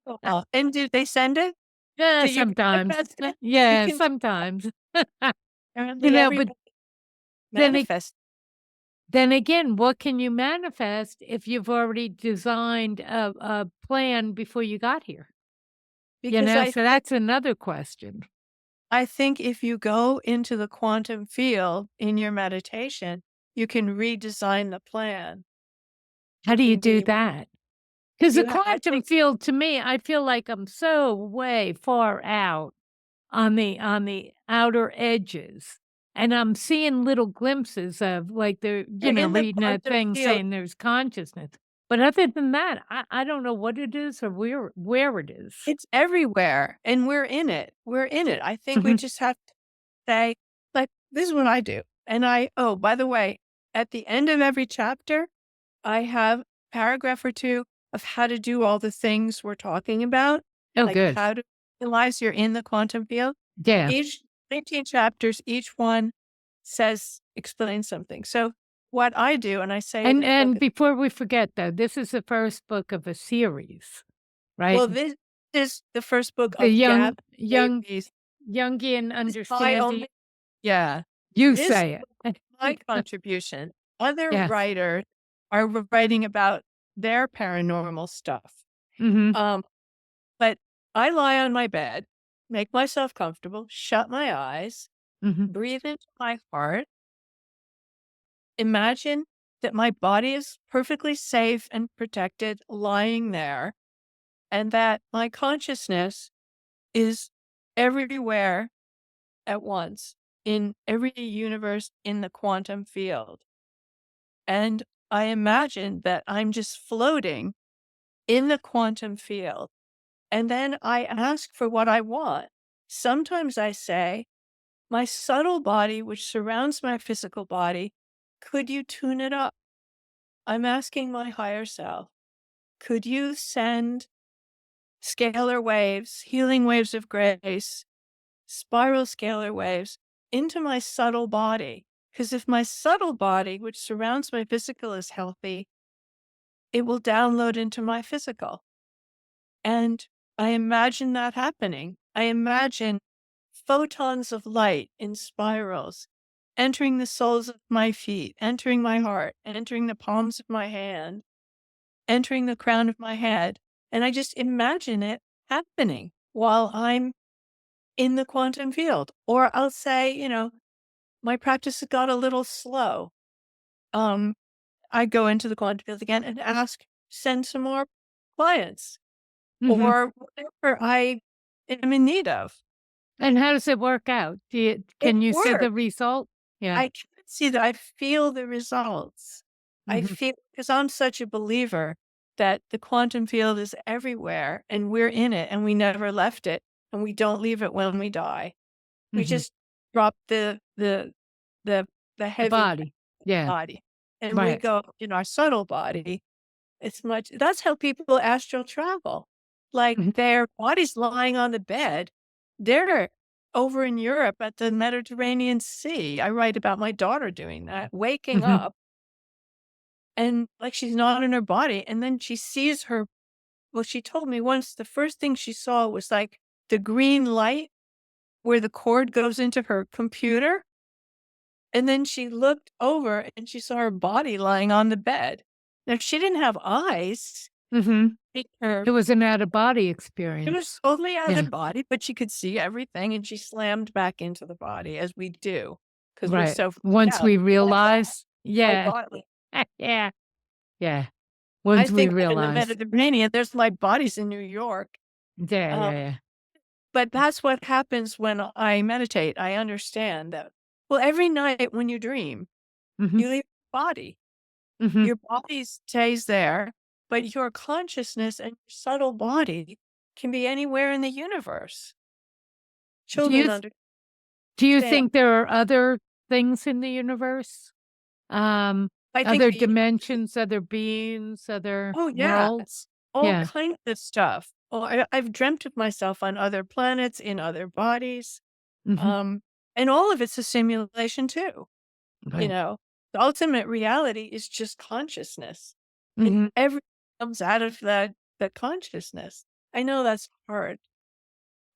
Oh, and did they send it? Yeah, Did you sometimes. manifest it? You Yeah, can sometimes. apparently But everybody then a manifest then again, what can you manifest if you've already designed a plan before you got here? because So that's another question. I think if you go into the quantum field in your meditation, you can redesign the plan. How It do you can do be that? 'Cause the I quantum think field to me, I feel like I'm so way far out on the outer edges, and I'm seeing little glimpses of, like, they're, you're in the reading a quantum thing field. saying there's consciousness. But other than that, I don't know what it is or where it is. It's everywhere, and we're in it. We're in it. I think we Mhm. just have to say, like, "This is what I do." And oh, by the way, at the end of every chapter, I have a paragraph or 2 of how to do all the things we're talking about, Oh, like good. how to realize you're in the quantum field. Yeah. Each 18 chapters, each one explains something. So what I do, and I say in the book, And before we forget, though, this is the first book of a series, right? well, this is the first book The of young Baby's. Jungian This is my understanding. only, yeah, You this say it. my contribution. Other Yes. writers are writing about their paranormal stuff. Mhm, Um, but I lie on my bed, make myself comfortable, shut my eyes, mhm, breathe into my heart, imagine that my body is perfectly safe and protected lying there, and that my consciousness is everywhere at once in every universe in the quantum field. And I imagine that I'm just floating in the quantum field. And then I ask for what I want. Sometimes I say, my subtle body, which surrounds my physical body, could you tune it up? I'm asking my higher self, could you send scalar waves, healing waves of grace, spiral scalar waves into my subtle body? Because if my subtle body, which surrounds my physical, is healthy, it will download into my physical. And I imagine that happening. I imagine photons of light in spirals entering the soles of my feet, entering my heart, entering the palms of my hand, entering the crown of my head. And I just imagine it happening while I'm in the quantum field. Or I'll say, my practice got a little slow. Um, I go into the quantum field again and ask, send some more clients mhm. or whatever I am in need of. And how does it work out? It Can you see the works. result? Yeah. I can see that. I feel the results. I Mhm, feel, because I'm such a believer that the quantum field is everywhere and we're in it and we never left it and we don't leave it when we die. We mhm. just drop the the The heavy body. Yeah, body and we right. go in our subtle body. It's much, that's how people astral travel. Like Mhm, their body's lying on the bed. They're over in Europe at the Mediterranean Sea. I write about my daughter doing that, waking mhm, up and like she's not in her body. And then she sees her. Well, she told me once the first thing she saw was like the green light where the cord goes into her computer. And then she looked over and she saw her body lying on the bed. Now, she didn't have eyes. mhm. Her It was an out-of-body She was experience. totally out of the Yeah, body, but she could see everything, and she slammed back into the body as we do, because 'cause we're right. so freaked Once out. we Like, realize my yeah, body. yeah, yeah. I Once we think I'm in the realize. Mediterranean, there's my body's in New York. Yeah, Um, yeah, yeah. but that's what happens when I meditate. I understand that, well, every night when you dream, Mhm, you leave your body. mhm. Your body stays there, but your consciousness and your subtle body can be anywhere in the universe. Do you Children th do you understand. think there are other things in the universe? I think Other the dimensions, other beings, other Oh, worlds? yes. All Yeah. kinds of stuff. Oh, I've dreamt of myself on other planets, in other bodies, Mhm. um, and all of it's a simulation too, you Right. know? The ultimate reality is just consciousness, and Mhm. everything comes out of that consciousness. I know that's hard.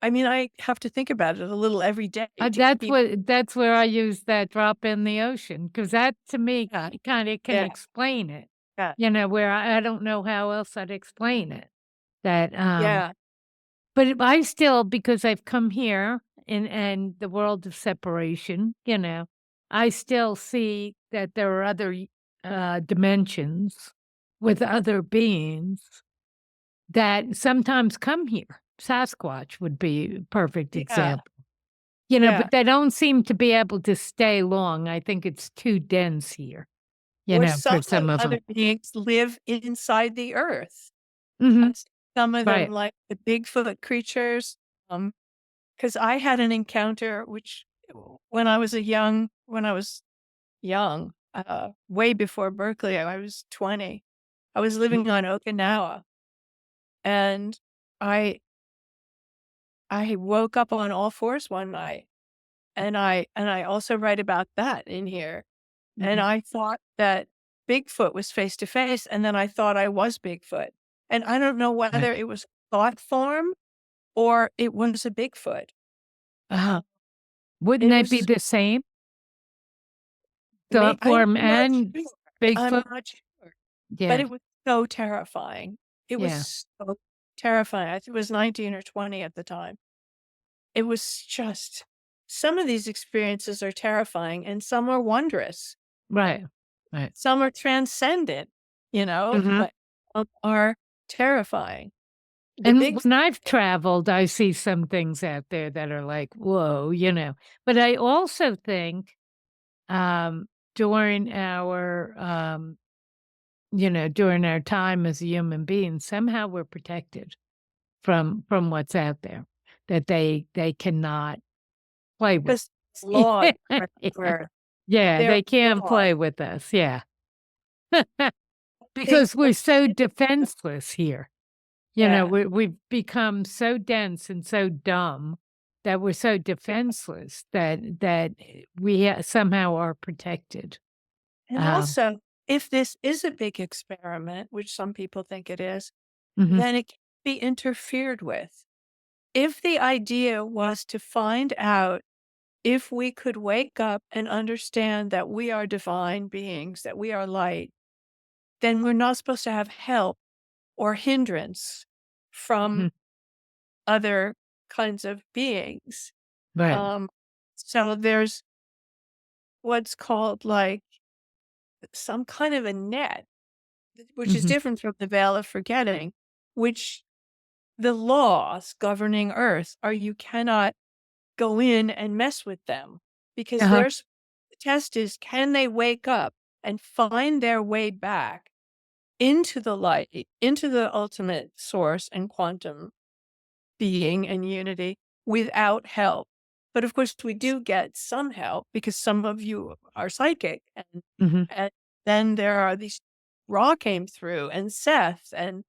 I mean, I have to think about it a little every day to keep. That's where I use that drop in the ocean because that to me Yeah, kinda can yeah, explain it, yeah, where I don't know how else I'd explain it. That, yeah, but I still because I've come here in the world of separation, I still see that there are other dimensions with other beings that sometimes come here. Sasquatch would be a perfect yeah, example. yeah. But they don't seem to be able to stay long. I think it's too dense here, Or some for some of them. other beings live inside the earth. Mhm. Some of them, Right. like the Bigfoot creatures, because I had an encounter which when I was young, way before Berkeley, I was 20. I was living on Okinawa, and I I woke up on all fours one night, And I also write about that in here. And Mhm. I thought that Bigfoot was face to face, and then I thought I was Bigfoot. And I don't know Right. whether it was thought form or it was a Bigfoot. Uh-huh. Uh, Wouldn't it that be was the same? Thought I'm form not and sure. I'm Bigfoot? not sure. But Yeah, it was so terrifying. It yeah, was so terrifying. I think it was 19 or 20 at the time. It was just some of these experiences are terrifying and some are wondrous. right, right. Some are transcendent, Mhm. but some are terrifying. The And big when I've traveled, I see some things out there that are like, "Whoa," you know? But I also think, um, during our, during our time as a human being, somehow we're protected from what's out there, that they cannot play with. because laws are Yeah. where Yeah, there they can't are play with us, yeah. things Because that we're so defenseless here. yeah. We've become so dense and so dumb that we're so defenseless that we somehow are protected. And Um, also, if this is a big experiment, which some people think it is, mhm, then it can be interfered with. If the idea was to find out if we could wake up and understand that we are divine beings, that we are light, then we're not supposed to have help or hindrance from mhm, other kinds of beings. right. Um, so there's what's called like some kind of a net, which is Mhm, different from the veil of forgetting, which the laws governing Earth are you cannot go in and mess with them because uh-huh, the test is can they wake up and find their way back into the light, into the ultimate source and quantum being and unity without help. But of course, we do get some help because some of you are psychic. mhm, And then there are these Ra came through and Seth. But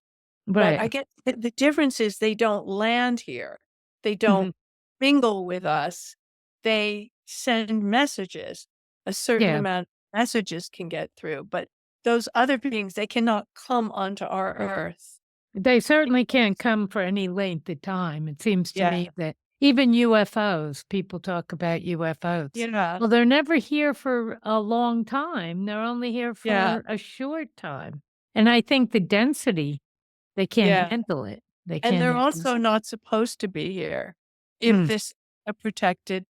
right. I get the difference is they don't land here. They don't Mhm, mingle with us. They send messages. A certain yeah. amount of messages can get through, but those other beings, they cannot come onto our earth. They certainly can't come for any length of time. It seems to Yeah. me that even UFOs, people talk about UFOs. Yeah. Well, they're never here for a long time. They're only here Yeah. for a short time. And I think the density, they can't Yeah. handle it. They And can't they're handle also not supposed to be here if Mm, this a protected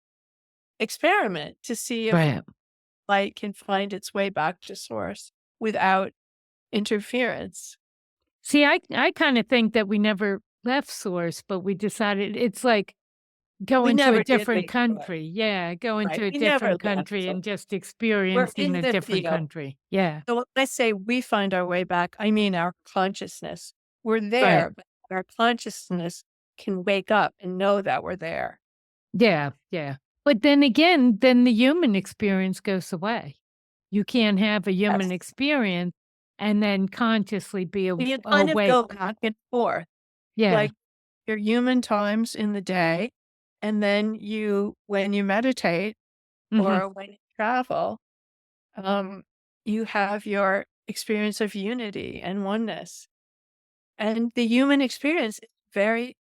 experiment to see if right. light can find its way back to source without interference. See, I kinda think that we never left source, but we decided it's like We going to a never did different leave source, country. Yeah, going right? to a We never different left country source. and just We're experiencing in a the different field. country. Yeah. So when I say we find our way back, I mean our consciousness. We're Right. there, but our consciousness can wake up and know that we're there. Yeah, yeah. But then again, then the human experience goes away. You can't have a human Yes. experience and then consciously be You kind of awake. go back and forth, Yeah. like your human times in the day, and then when you meditate Mhm. or when you travel, um, you have your experience of unity and oneness. And the human experience is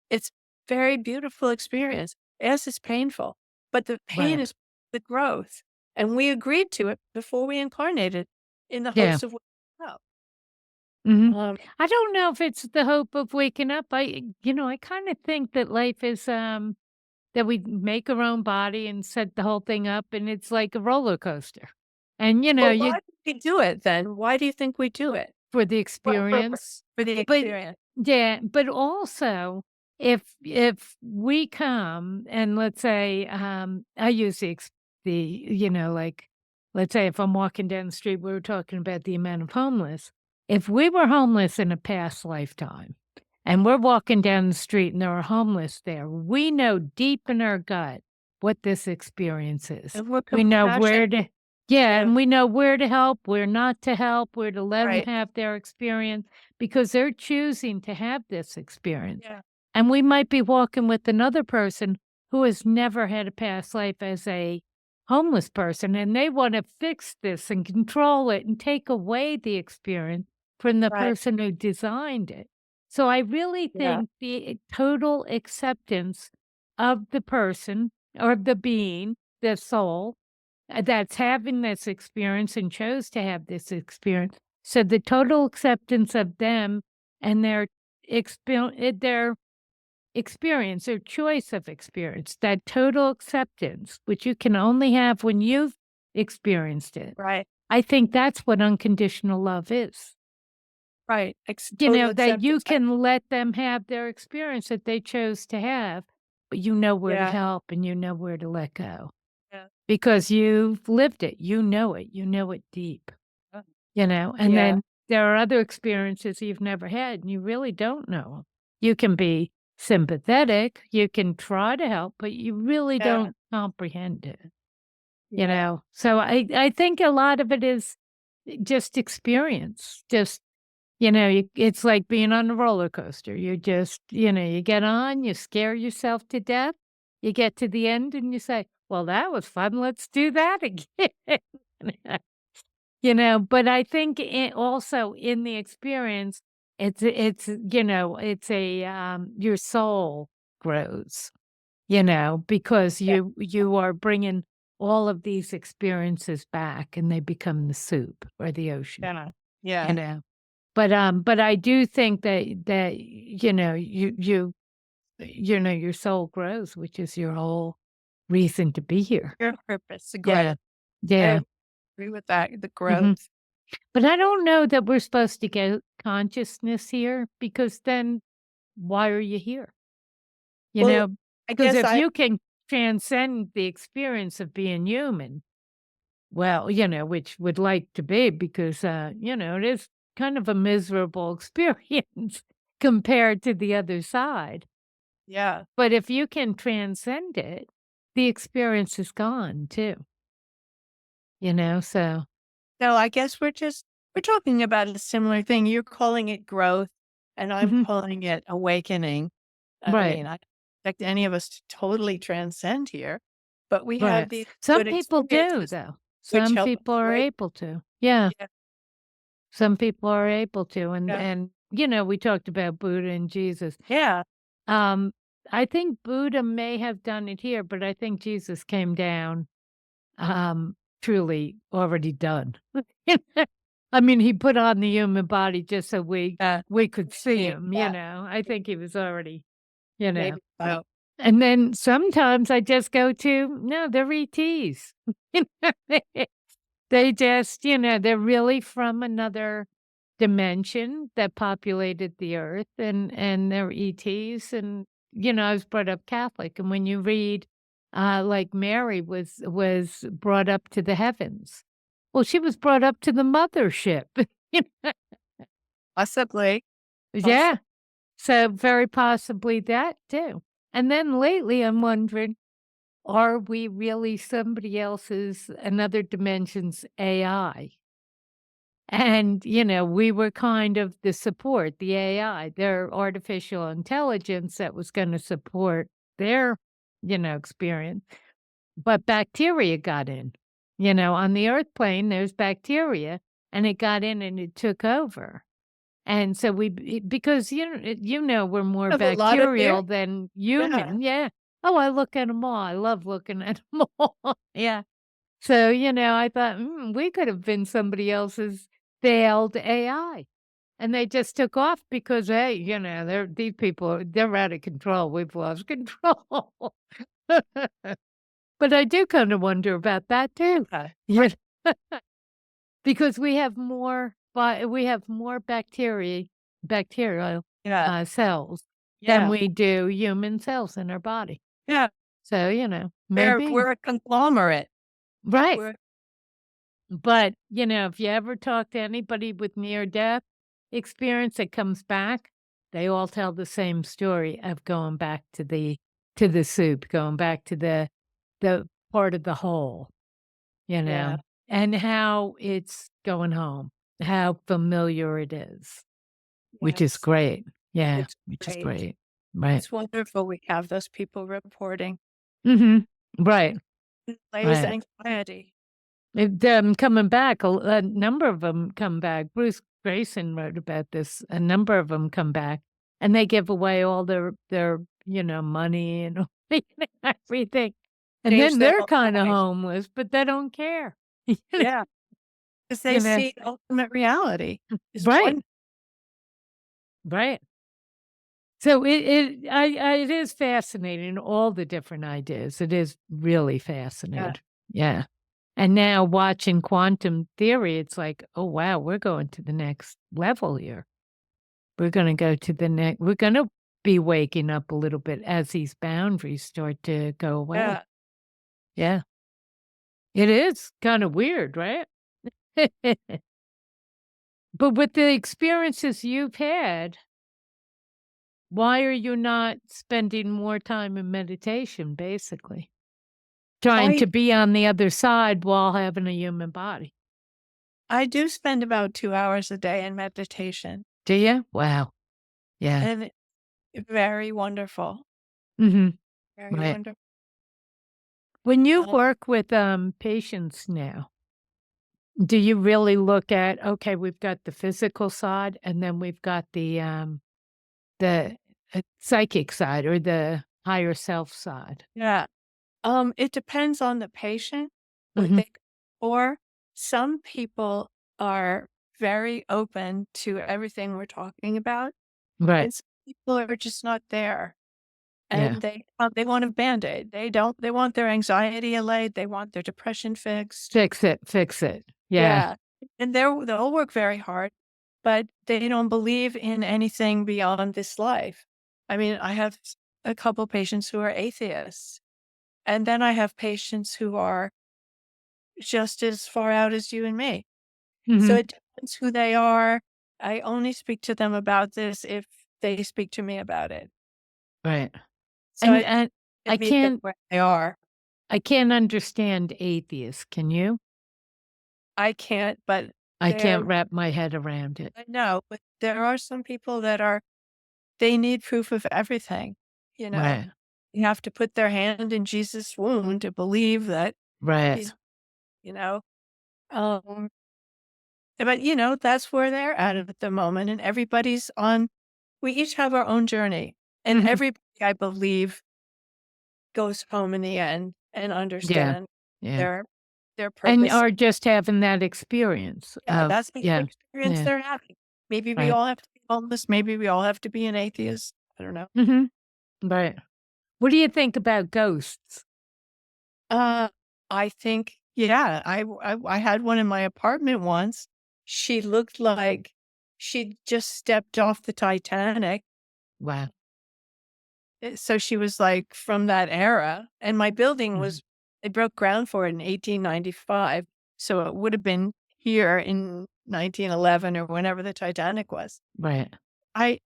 it's very beautiful experience. Yes, it's painful, but the pain Right. is the growth. And we agreed to it before we incarnated in the Yeah. hopes of waking up. Mhm. Um, I don't know if it's the hope of waking up. I kinda think that life is, that we make our own body and set the whole thing up, and it's like a roller coaster. And, but you why do we do it then? Why do you think we do it? for the What purpose? experience. For the But experience. yeah, but also if we come and let's say, I use like, let's say if I'm walking down the street, we were talking about the amount of homeless. If we were homeless in a past lifetime and we're walking down the street and there are homeless there, we know deep in our gut what this experience is. And we're We know where compassionate. to yeah, Yeah, and we know where to help, where not to help, where to let them right. have their experience because they're choosing to have this experience. Yeah. And we might be walking with another person who has never had a past life as a homeless person, and they wanna fix this and control it and take away the experience from the Right. person who designed it. So I really Yeah. think the total acceptance of the person or the being, the soul, that's having this experience and chose to have this experience. So the total acceptance of them and their experience or choice of experience, that total acceptance, which you can only have when you've experienced it. Right. I think that's what unconditional love is. Right. You Total know, that you acceptance. can let them have their experience that they chose to have, but you know where to Yeah. help and you know where to let go Yeah. because you've lived it. You know it deep. Uh, You know, and Yeah. then there are other experiences you've never had, and you really don't know 'em. You can be sympathetic, you can try to help, but you really Yeah. don't comprehend it, you Yeah. know? So I think a lot of it is just experience, just, you know, it's like being on a roller coaster. You just, you know, you get on, you scare yourself to death, you get to the end and you say, "Well, that was fun, let's do that again." You know, but I think also in the experience, you know, it's your soul grows, you know, because Yeah. you are bringing all of these experiences back and they become the soup or the ocean, Yeah. you Yeah. know. But I do think that, you know, you know, your soul grows, which is your whole reason to be here. Your purpose, the Yeah. growth. Yeah. I agree with that. The Mhm. growth. But I don't know that we're supposed to get consciousness here because then why are you here? You Well, know, I because guess if I you can transcend the experience of being human, well, you know, which would like to be because, you know, it is kind of a miserable experience compared to the other side. yeah. But if you can transcend it, the experience is gone too, you know, so No, I guess we're talking about a similar thing. You're calling it growth, and I'm mhm, calling it awakening. I right, mean, I don't expect any of us to totally transcend here, but we right. have these Some good people do, experiences though. which Some help us people are awake. able to. Yeah. Yeah. Some people are able to, Yeah. and, you know, we talked about Buddha and Jesus. Yeah. Um, I think Buddha may have done it here, but I think Jesus came down, truly already done. I mean, he put on the human body just so Yeah. we could see Maybe, him, you yeah. know? I think he was already, you know? Maybe so. And then sometimes I just go to, "No, they're ETs." You know? They just, you know, they're really from another dimension that populated the earth and they're ETs and, you know, I was brought up Catholic, and when you read, like Mary was brought up to the heavens. Well, she was brought up to the mothership. You know? Possibly. Yeah, Possibly. so very possibly that too. And then lately I'm wondering, are we really somebody else's another dimension's AI? And, you know, we were kind of the support, the AI, their artificial intelligence that was gonna support their, you know, experience. But bacteria got in. You know, on the earth plane, there's bacteria, and it got in and it took over. And so because, you know, we're more Have a lot of theory. bacterial than Yeah. human. Yeah. Oh, I look at them all. I love looking at them all. Yeah. So, you know, I thought, we could have been somebody else's failed AI. And they just took off because, hey, you know, these people, they're out of control. We've lost control. But I do kind of wonder about that too. Yeah. Yeah. Because we have more bacterial Yeah. cells than Yeah. we do human cells in our body. Yeah. So, you know, We're maybe. a conglomerate. Right. We're But, you know, if you ever talk to anybody with near death experience that comes back, they all tell the same story of going back to the soup, going back to the part of the whole, you yeah. know, and how it's going home, how familiar it is, which is Yes. great. Yeah, It's which is great. great. Right. It's wonderful we have those people reporting. Mhm. Right, It lays right. anxiety. Coming back, a number of them come back. Bruce Grayson wrote about this. A number of them come back, and they give away all their money and everything, and Change then their they're whole kinda life. homeless, but they don't care. Yeah, because they You know? see ultimate reality is Right, one. right. So it is fascinating, all the different ideas. It is really Yeah, fascinating. Yeah. And now watching quantum theory, it's like, "Oh, wow, we're going to the next level here. We're gonna go to the next. We're gonna be waking up a little bit as these boundaries start to go away." yeah. Yeah. It is kinda weird, right? But with the experiences you've had, why are you not spending more time in meditation, basically? Trying I to be on the other side while having a human body. I do spend about 2 hours a day in meditation, Do you? Wow. Yeah. and it's very wonderful, Mhm. very Right. wonderful. When you Uh, work with, patients now, do you really look at, okay, we've got the physical side, and then we've got the psychic side or the higher self side? yeah. It depends on the patient, what Mhm. they or some people are very open to everything we're talking about, Right. and some people are just not there, Yeah. and they want a Band-Aid. They want their anxiety allayed, they want their depression fixed. Fix it, fix it. Yeah. Yeah, and they'll work very hard, but they don't believe in anything beyond this life. I mean, I have a couple patients who are atheists, and then I have patients who are just as far out as you and me. So Mhm. it depends who they are. I only speak to them about this if they speak to me about it. Right. So And I and I meet them can't where they are. I can't understand atheists, can you? I can't, but I there can't wrap my head around it. I know, but there are some people that are they need proof of everything, you know? Right. You have to put their hand in Jesus' wound to believe that Right. he's you know? Um, but, that's where they're at the moment, and everybody's on we each have our own journey, and Mhm. everybody, I believe, goes home in the end and Yeah. understand Yeah. their their And purpose. or just having that experience Yeah, of that's the yeah. experience Yeah. they're having. Maybe we Right. all have to be homeless, maybe we all have to be an atheist. I don't know. Mhm. Right. What do you think about ghosts? Uh, I think, yeah, I had one in my apartment once. She looked like she'd just stepped off the Titanic. Wow. So she was like from that era. And my building Mhm. was, they broke ground for it in 1895. So it would have been here in 1911 or whenever the Titanic was. Right. I,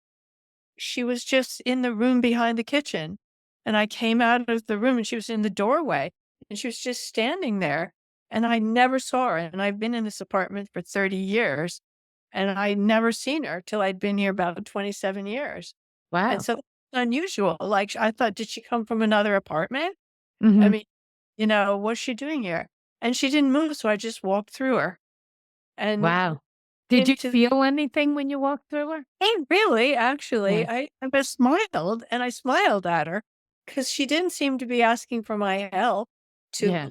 she was just in the room behind the kitchen. And I came out of the room and she was in the doorway and she was just standing there. And I never saw her. And I've been in this apartment for 30 years and I never seen her till I'd been here about 27 years. And Wow. so unusual. Like I thought, did she come from another apartment? I Mhm. mean, what's she doing here? And she didn't move. So I just walked through her and Wow. Did you into feel anything when you walked through her? Hey, really, actually, Yeah. I just smiled and I smiled at her because she didn't seem to be asking for my help to Yeah.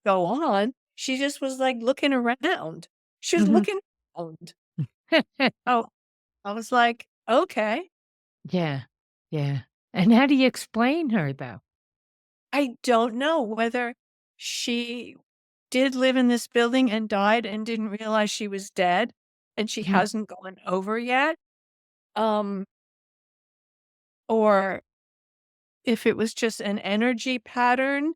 go on. She just was like looking around. She was Mhm. looking around. Oh, I was like, okay. Yeah. Yeah. And how do you explain her, though? I don't know whether she did live in this building and died and didn't realize she was dead and she Mhm. hasn't gone over yet. Um, or if it was just an energy pattern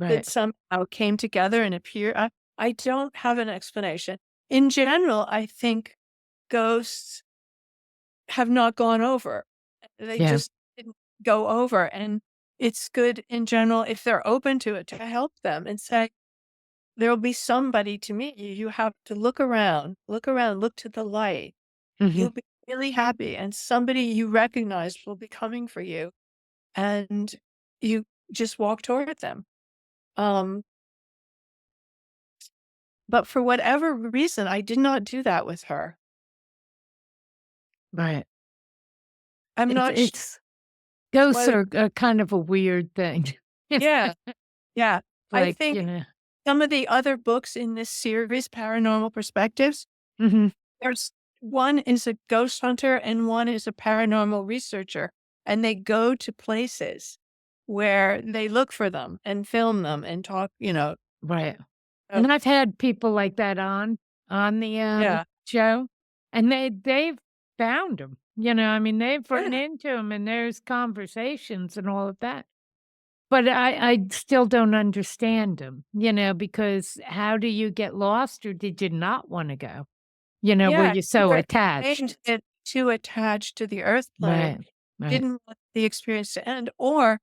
that Right. somehow came together and appeared. I don't have an explanation. In general, I think ghosts have not gone over. They Yeah. just didn't go over. And it's good in general if they're open to it to help them and say, there'll be somebody to meet you. You have to look around, look to the light. Mhm. You'll be really happy, and somebody you recognize will be coming for you. And you just walk toward them. Um, but for whatever reason, I did not do that with her. Right. I'm It's not sure it's ghosts what. are kind of a weird thing. Yeah, yeah. I Like, think some of the other books in this series, Paranormal Perspectives, mhm, there's one is a ghost hunter and one is a paranormal researcher, and they go to places where they look for them and film them and talk, right. uh, And I've had people like that on the, yeah, show, and they've found 'em, I mean, they've run yeah, into 'em, and there's conversations and all of that. But I still don't understand 'em, because how do you get lost, or did you not wanna go? Were yeah. you You so were attached? explained it too attached to the Earth plane, Right, right. didn't want the experience to end, or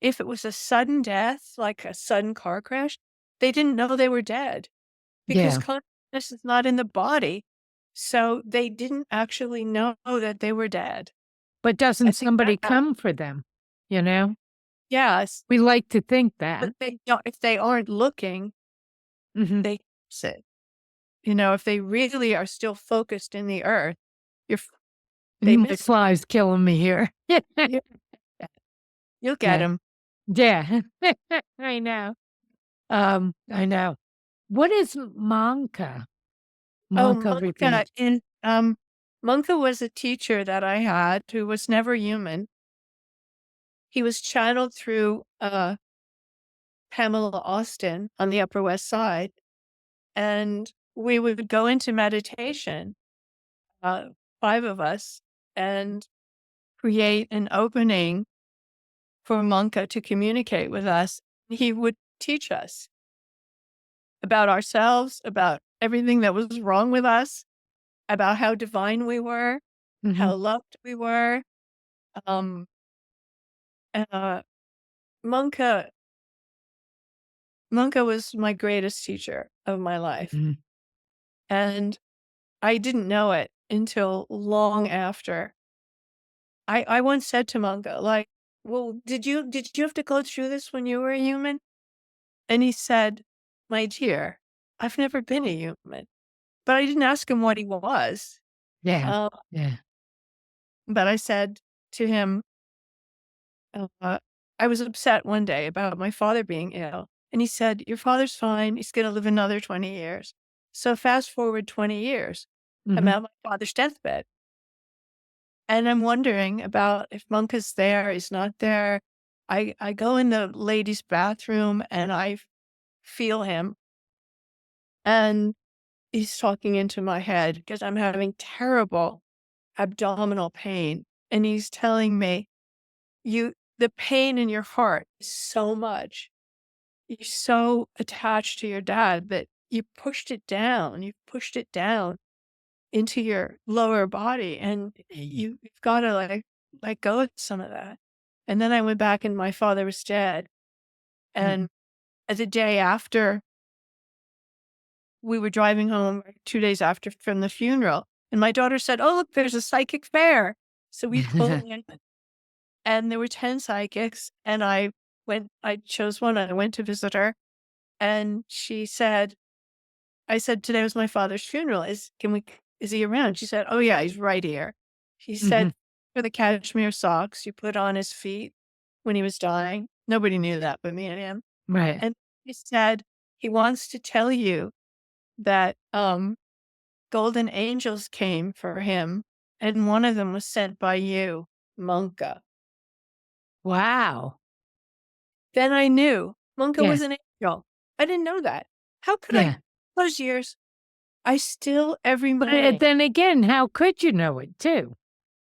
if it was a sudden death, like a sudden car crash, they didn't know they were dead because Yeah, consciousness is not in the body. So they didn't actually know that they were dead. but I doesn't think somebody that, come for them, you know? yes, We like to think that. but they don't, if they aren't looking, Mhm. they miss it. If they really are still focused in the earth, you're, f- they My miss, fly's killing me here. you, you'll get Yeah. them. Yeah. I know. I know. What is Manka? Oh, Manka Monka, repeat. Monka was a teacher that I had who was never human. He was channeled through Pamela Austin on the Upper West Side, and we would go into meditation, uh, 5 of us, and create an opening for Monka to communicate with us. He would teach us about ourselves, about everything that was wrong with us, about how divine we were, Mhm, how loved we were. Um, uh, Monka Monka was my greatest teacher of my life, mhm. and I didn't know it until long after. I once said to Monka, like, "Well, did you have to go through this when you were a human?" And he said, "My dear, I've never been a human." But I didn't ask him what he was. Yeah, Um, yeah. but I said to him, uh, I was upset one day about my father being ill. And he said, "Your father's fine. He's going to live another 20 years." So fast forward 20 years, I'm Mhm. at my father's deathbed. And I'm wondering about if Monk is there, he's not there. I go in the ladies' bathroom and I feel him. And he's talking into my head because I'm having terrible abdominal pain. And he's telling me, the pain in your heart is so much. You're so attached to your dad that you pushed it down. You pushed it down into your lower body and you've got to like let go of some of that. And then I went back and my father was dead. Mhm. And the day after, we were driving home 2 days after from the funeral. And my daughter said, "Oh, look, there's a psychic fair." So we pulled in and there were 10 psychics. And I chose one and I went to visit her. And I said, "Today was my father's funeral. Is he around?" She said, "Oh yeah, he's right here." She Mhm. said, "For the cashmere socks you put on his feet when he was dying." Nobody knew that but me and him. Right. And he said, he wants to tell you that, golden angels came for him, and one of them was sent by you, Monka. Wow. Then I knew Monka Yeah, was an angel. I didn't know that. How could I yeah. those years, I still every But, morning. then again, how could you know it too?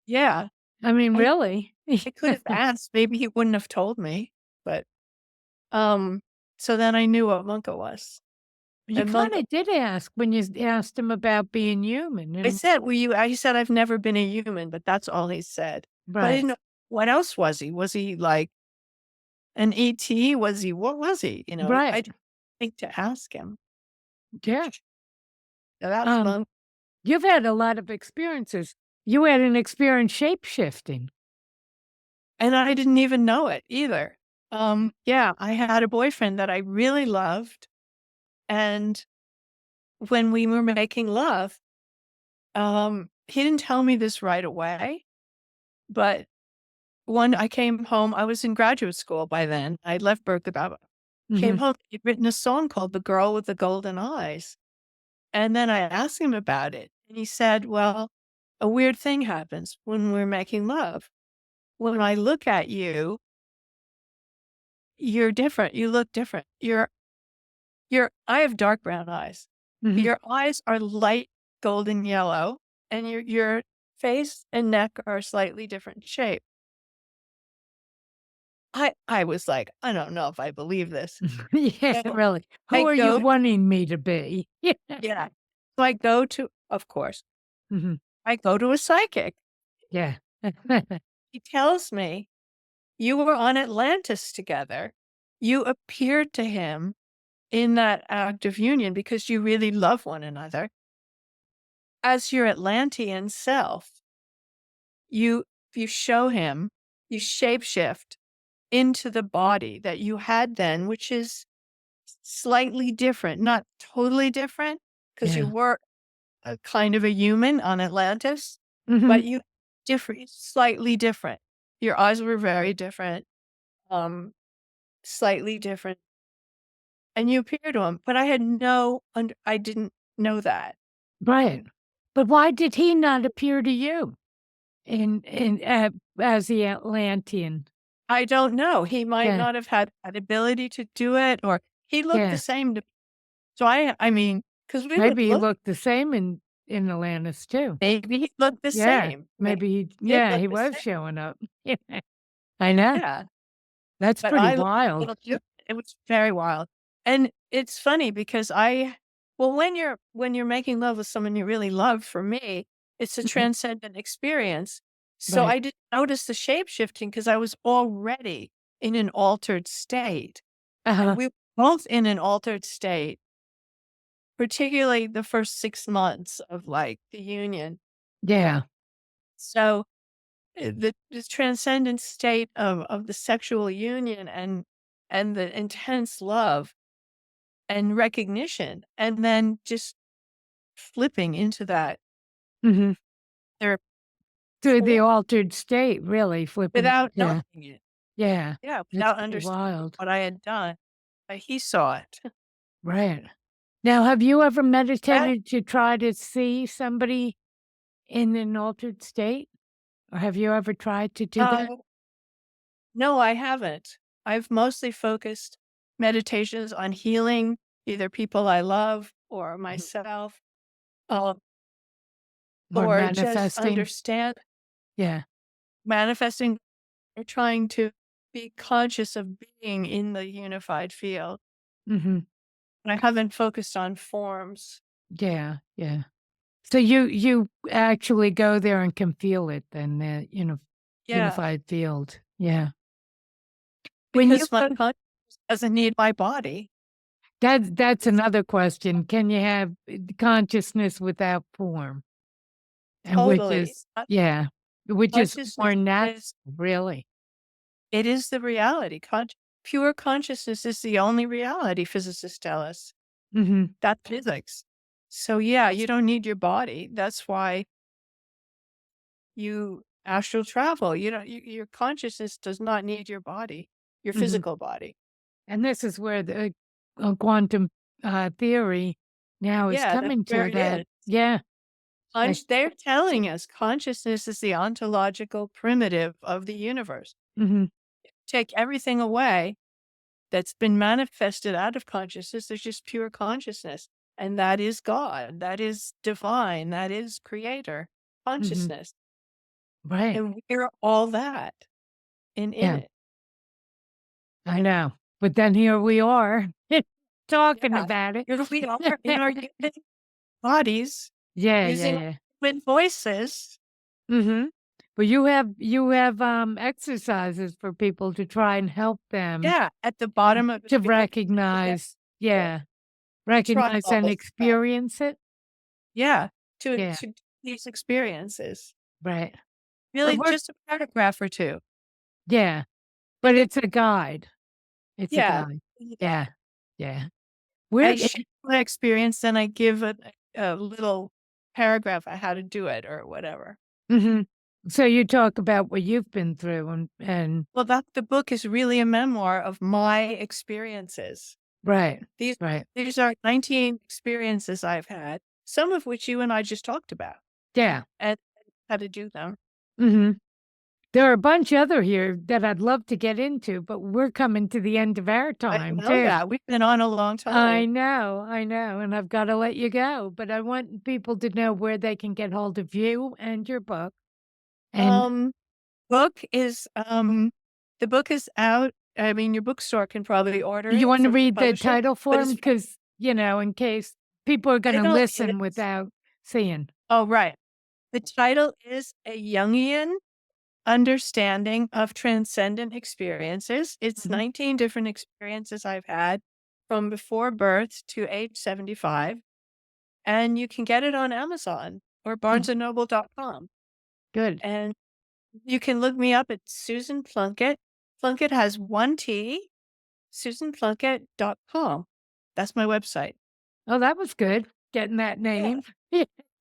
Yeah. I mean, I really? I could have asked, maybe he wouldn't have told me, but, um, so then I knew what Monka was. You And Monka kinda did ask when you asked him about being human, I and said, "Well, you" I said, "I've never been a human," but that's all he said. But I right. didn't know what else was he? Was he like an ET? Was he what was he? I Right. didn't think to ask him. Yeah. So that's Um, Monk, you've had a lot of experiences. You had an experience shape-shifting. and I didn't even know it either. Yeah, I had a boyfriend that I really loved, and when we were making love, he didn't tell me this right away, but when I came home, I was in graduate school by then. I'd left Berkeley, about came Mhm, home, he'd written a song called The Girl with the Golden Eyes. And then I asked him about it, and he said, "Well, a weird thing happens when we're making love. When I look at you, you're different. You look different. I have dark brown eyes. mhm. Your eyes are light golden yellow, and your face and neck are a slightly different shape." I was like, "I don't know if I believe this." Yeah, So really. I Who are you go wanting me to be? Yeah. yeah. So I go to of course, Mhm, I go to a psychic. yeah. He tells me, "You were on Atlantis together. You appeared to him in that act of union because you really love one another as your Atlantean self. You you show him, you shapeshift into the body that you had then, which is slightly different, not totally different, because you Yeah. were a kind of a human on Atlantis, Mhm. but you different, slightly different. Your eyes were very different, um, slightly different, and you appear to him, but I had no I didn't know that. Right. But why did he not appear to you as the Atlantean? I don't know. He might Yeah, not have had that ability to do it, or he looked the yeah. same to so I mean, because we would Maybe he look, looked the same in Atlantis too. maybe he looked the Yeah, same. Maybe maybe he he did yeah, look he the was same. showing up. Yeah, I know. Yeah. That's But pretty I look a wild. little different. It was very wild. And it's funny because when you're making love with someone you really love, for me, it's a Mhm. transcendent experience. So Right. I didn't notice the shape shifting because I was already in an altered state. And Uh-huh. we were both in an altered state, particularly the first 6 months of like the union. Yeah. So the transcendent state of the sexual union and the intense love and recognition, and then just flipping into that Mhm. their Through the form altered state, really flipping without knowing yeah, it. yeah. Yeah, That's without pretty understanding wild. what I had done. But he saw it. Right. Now, have you ever That meditated to try to see somebody in an altered state? Or have you ever tried to do that? oh, no, I haven't. I've mostly focused meditations on healing either people I love or Mhm. myself, um, Or or just manifesting? understand Yeah. manifesting or trying to be conscious of being in the unified field. Mhm. I haven't focused on forms. Yeah, yeah. So you actually go there and can feel it then, the Yeah, unified field. Yeah. When you because my go consciousness doesn't need my body. that's It's another question. Can you have consciousness without form? And which totally is yeah, which is more consciousness natural, is really. it is the reality. Pure consciousness is the only reality, physicists tell us. Mhm. That's physics. So yeah, you don't need your body. That's why you astral travel. You know, your consciousness does not need your body, your Mhm. physical body. And this is where the, quantum, theory now is Yeah, that's coming where to it that is. yeah, that They're telling us consciousness is the ontological primitive of the universe. mhm, Take everything away that's been manifested out of consciousness, there's just pure consciousness. And that is God, that is divine, that is creator mhm. consciousness. Right. And we're all that in Yeah, it. I know. But then here we are talking Yeah. about it. Here we are in our human bodies Yeah, yeah, using yeah. human voices. Mhm. But you have, exercises for people to try and help them Yeah. At the bottom of the to pyramid. Yeah. recognize Yeah. yeah, Try recognize all and this stuff. experience it. Yeah. To Yeah, to these experiences. right. But Really we're just a paragraph or 2. yeah, but And it's a guide. It's a Yeah. guy. Yeah. Yeah, yeah. I We're share my experience, then I give a little paragraph on how to do it or whatever. Mhm. So you talk about what you've been through and Well, that the book is really a memoir of my experiences. right, These right. these are 19 experiences I've had, some of which you and I just talked about, Yeah. and how to do them. Mhm. There are a bunch other here that I'd love to get into, but we're coming to the end of our I time know too. that. We've been on a long time. I know, and I've gotta let you go, but I want people to know where they can get hold of you and your book, and Um, book is, the book is out. I mean, your bookstore can probably order you it wanna from the read the publisher, title but for 'em? 'Cause, in case people are gonna title listen is without seeing. oh, right. The title is A Jungian Understanding of Transcendent Experiences. It's Mhm, 19 different experiences I've had from before birth to age 75, and you can get it on Amazon or mm, barnesandnoble.com. good. And you can look me up at Susan Plunket. Plunket has 1 T, susanplunket.com. That's my website. Oh, that was good, getting that Yeah. name.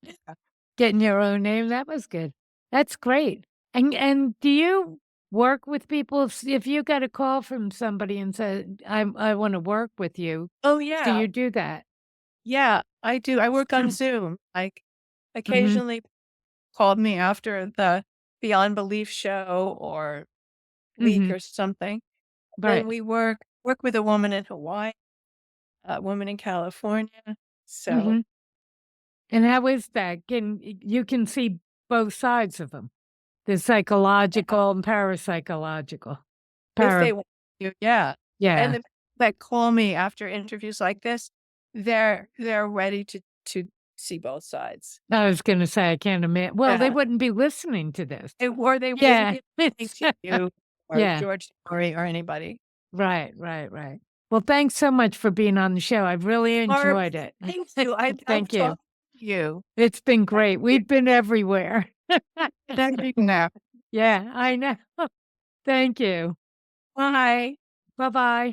Yeah. Getting your own name, that was good. That's great. And do you work with people if you got a call from somebody and said, I wanna work with you, Oh, do yeah. you do that? Yeah, I do. I work on Zoom. Like, Mhm, occasionally called me after the Beyond Belief show or week mhm, or something. Then right, we work with a woman in Hawaii, a woman in California. So, mhm. And how is that? You can see both sides of them, the yeah, psychological and parapsychological. if Para they want you, yeah. And yeah. the people that call me after interviews like this, they're ready to see both sides. I was gonna say, I can't imagine. Well, they Yeah. wouldn't be listening to this. They wouldn't Yeah, be listening it's to you or yeah. George Story or anybody. Right, right, right. Well, thanks so much for being on the show. I've really Or enjoyed it. thank you. I love Thank you. talking to you. It's been I great. We've been everywhere. now. Yeah, I know. Thank you. Bye. Bye-bye.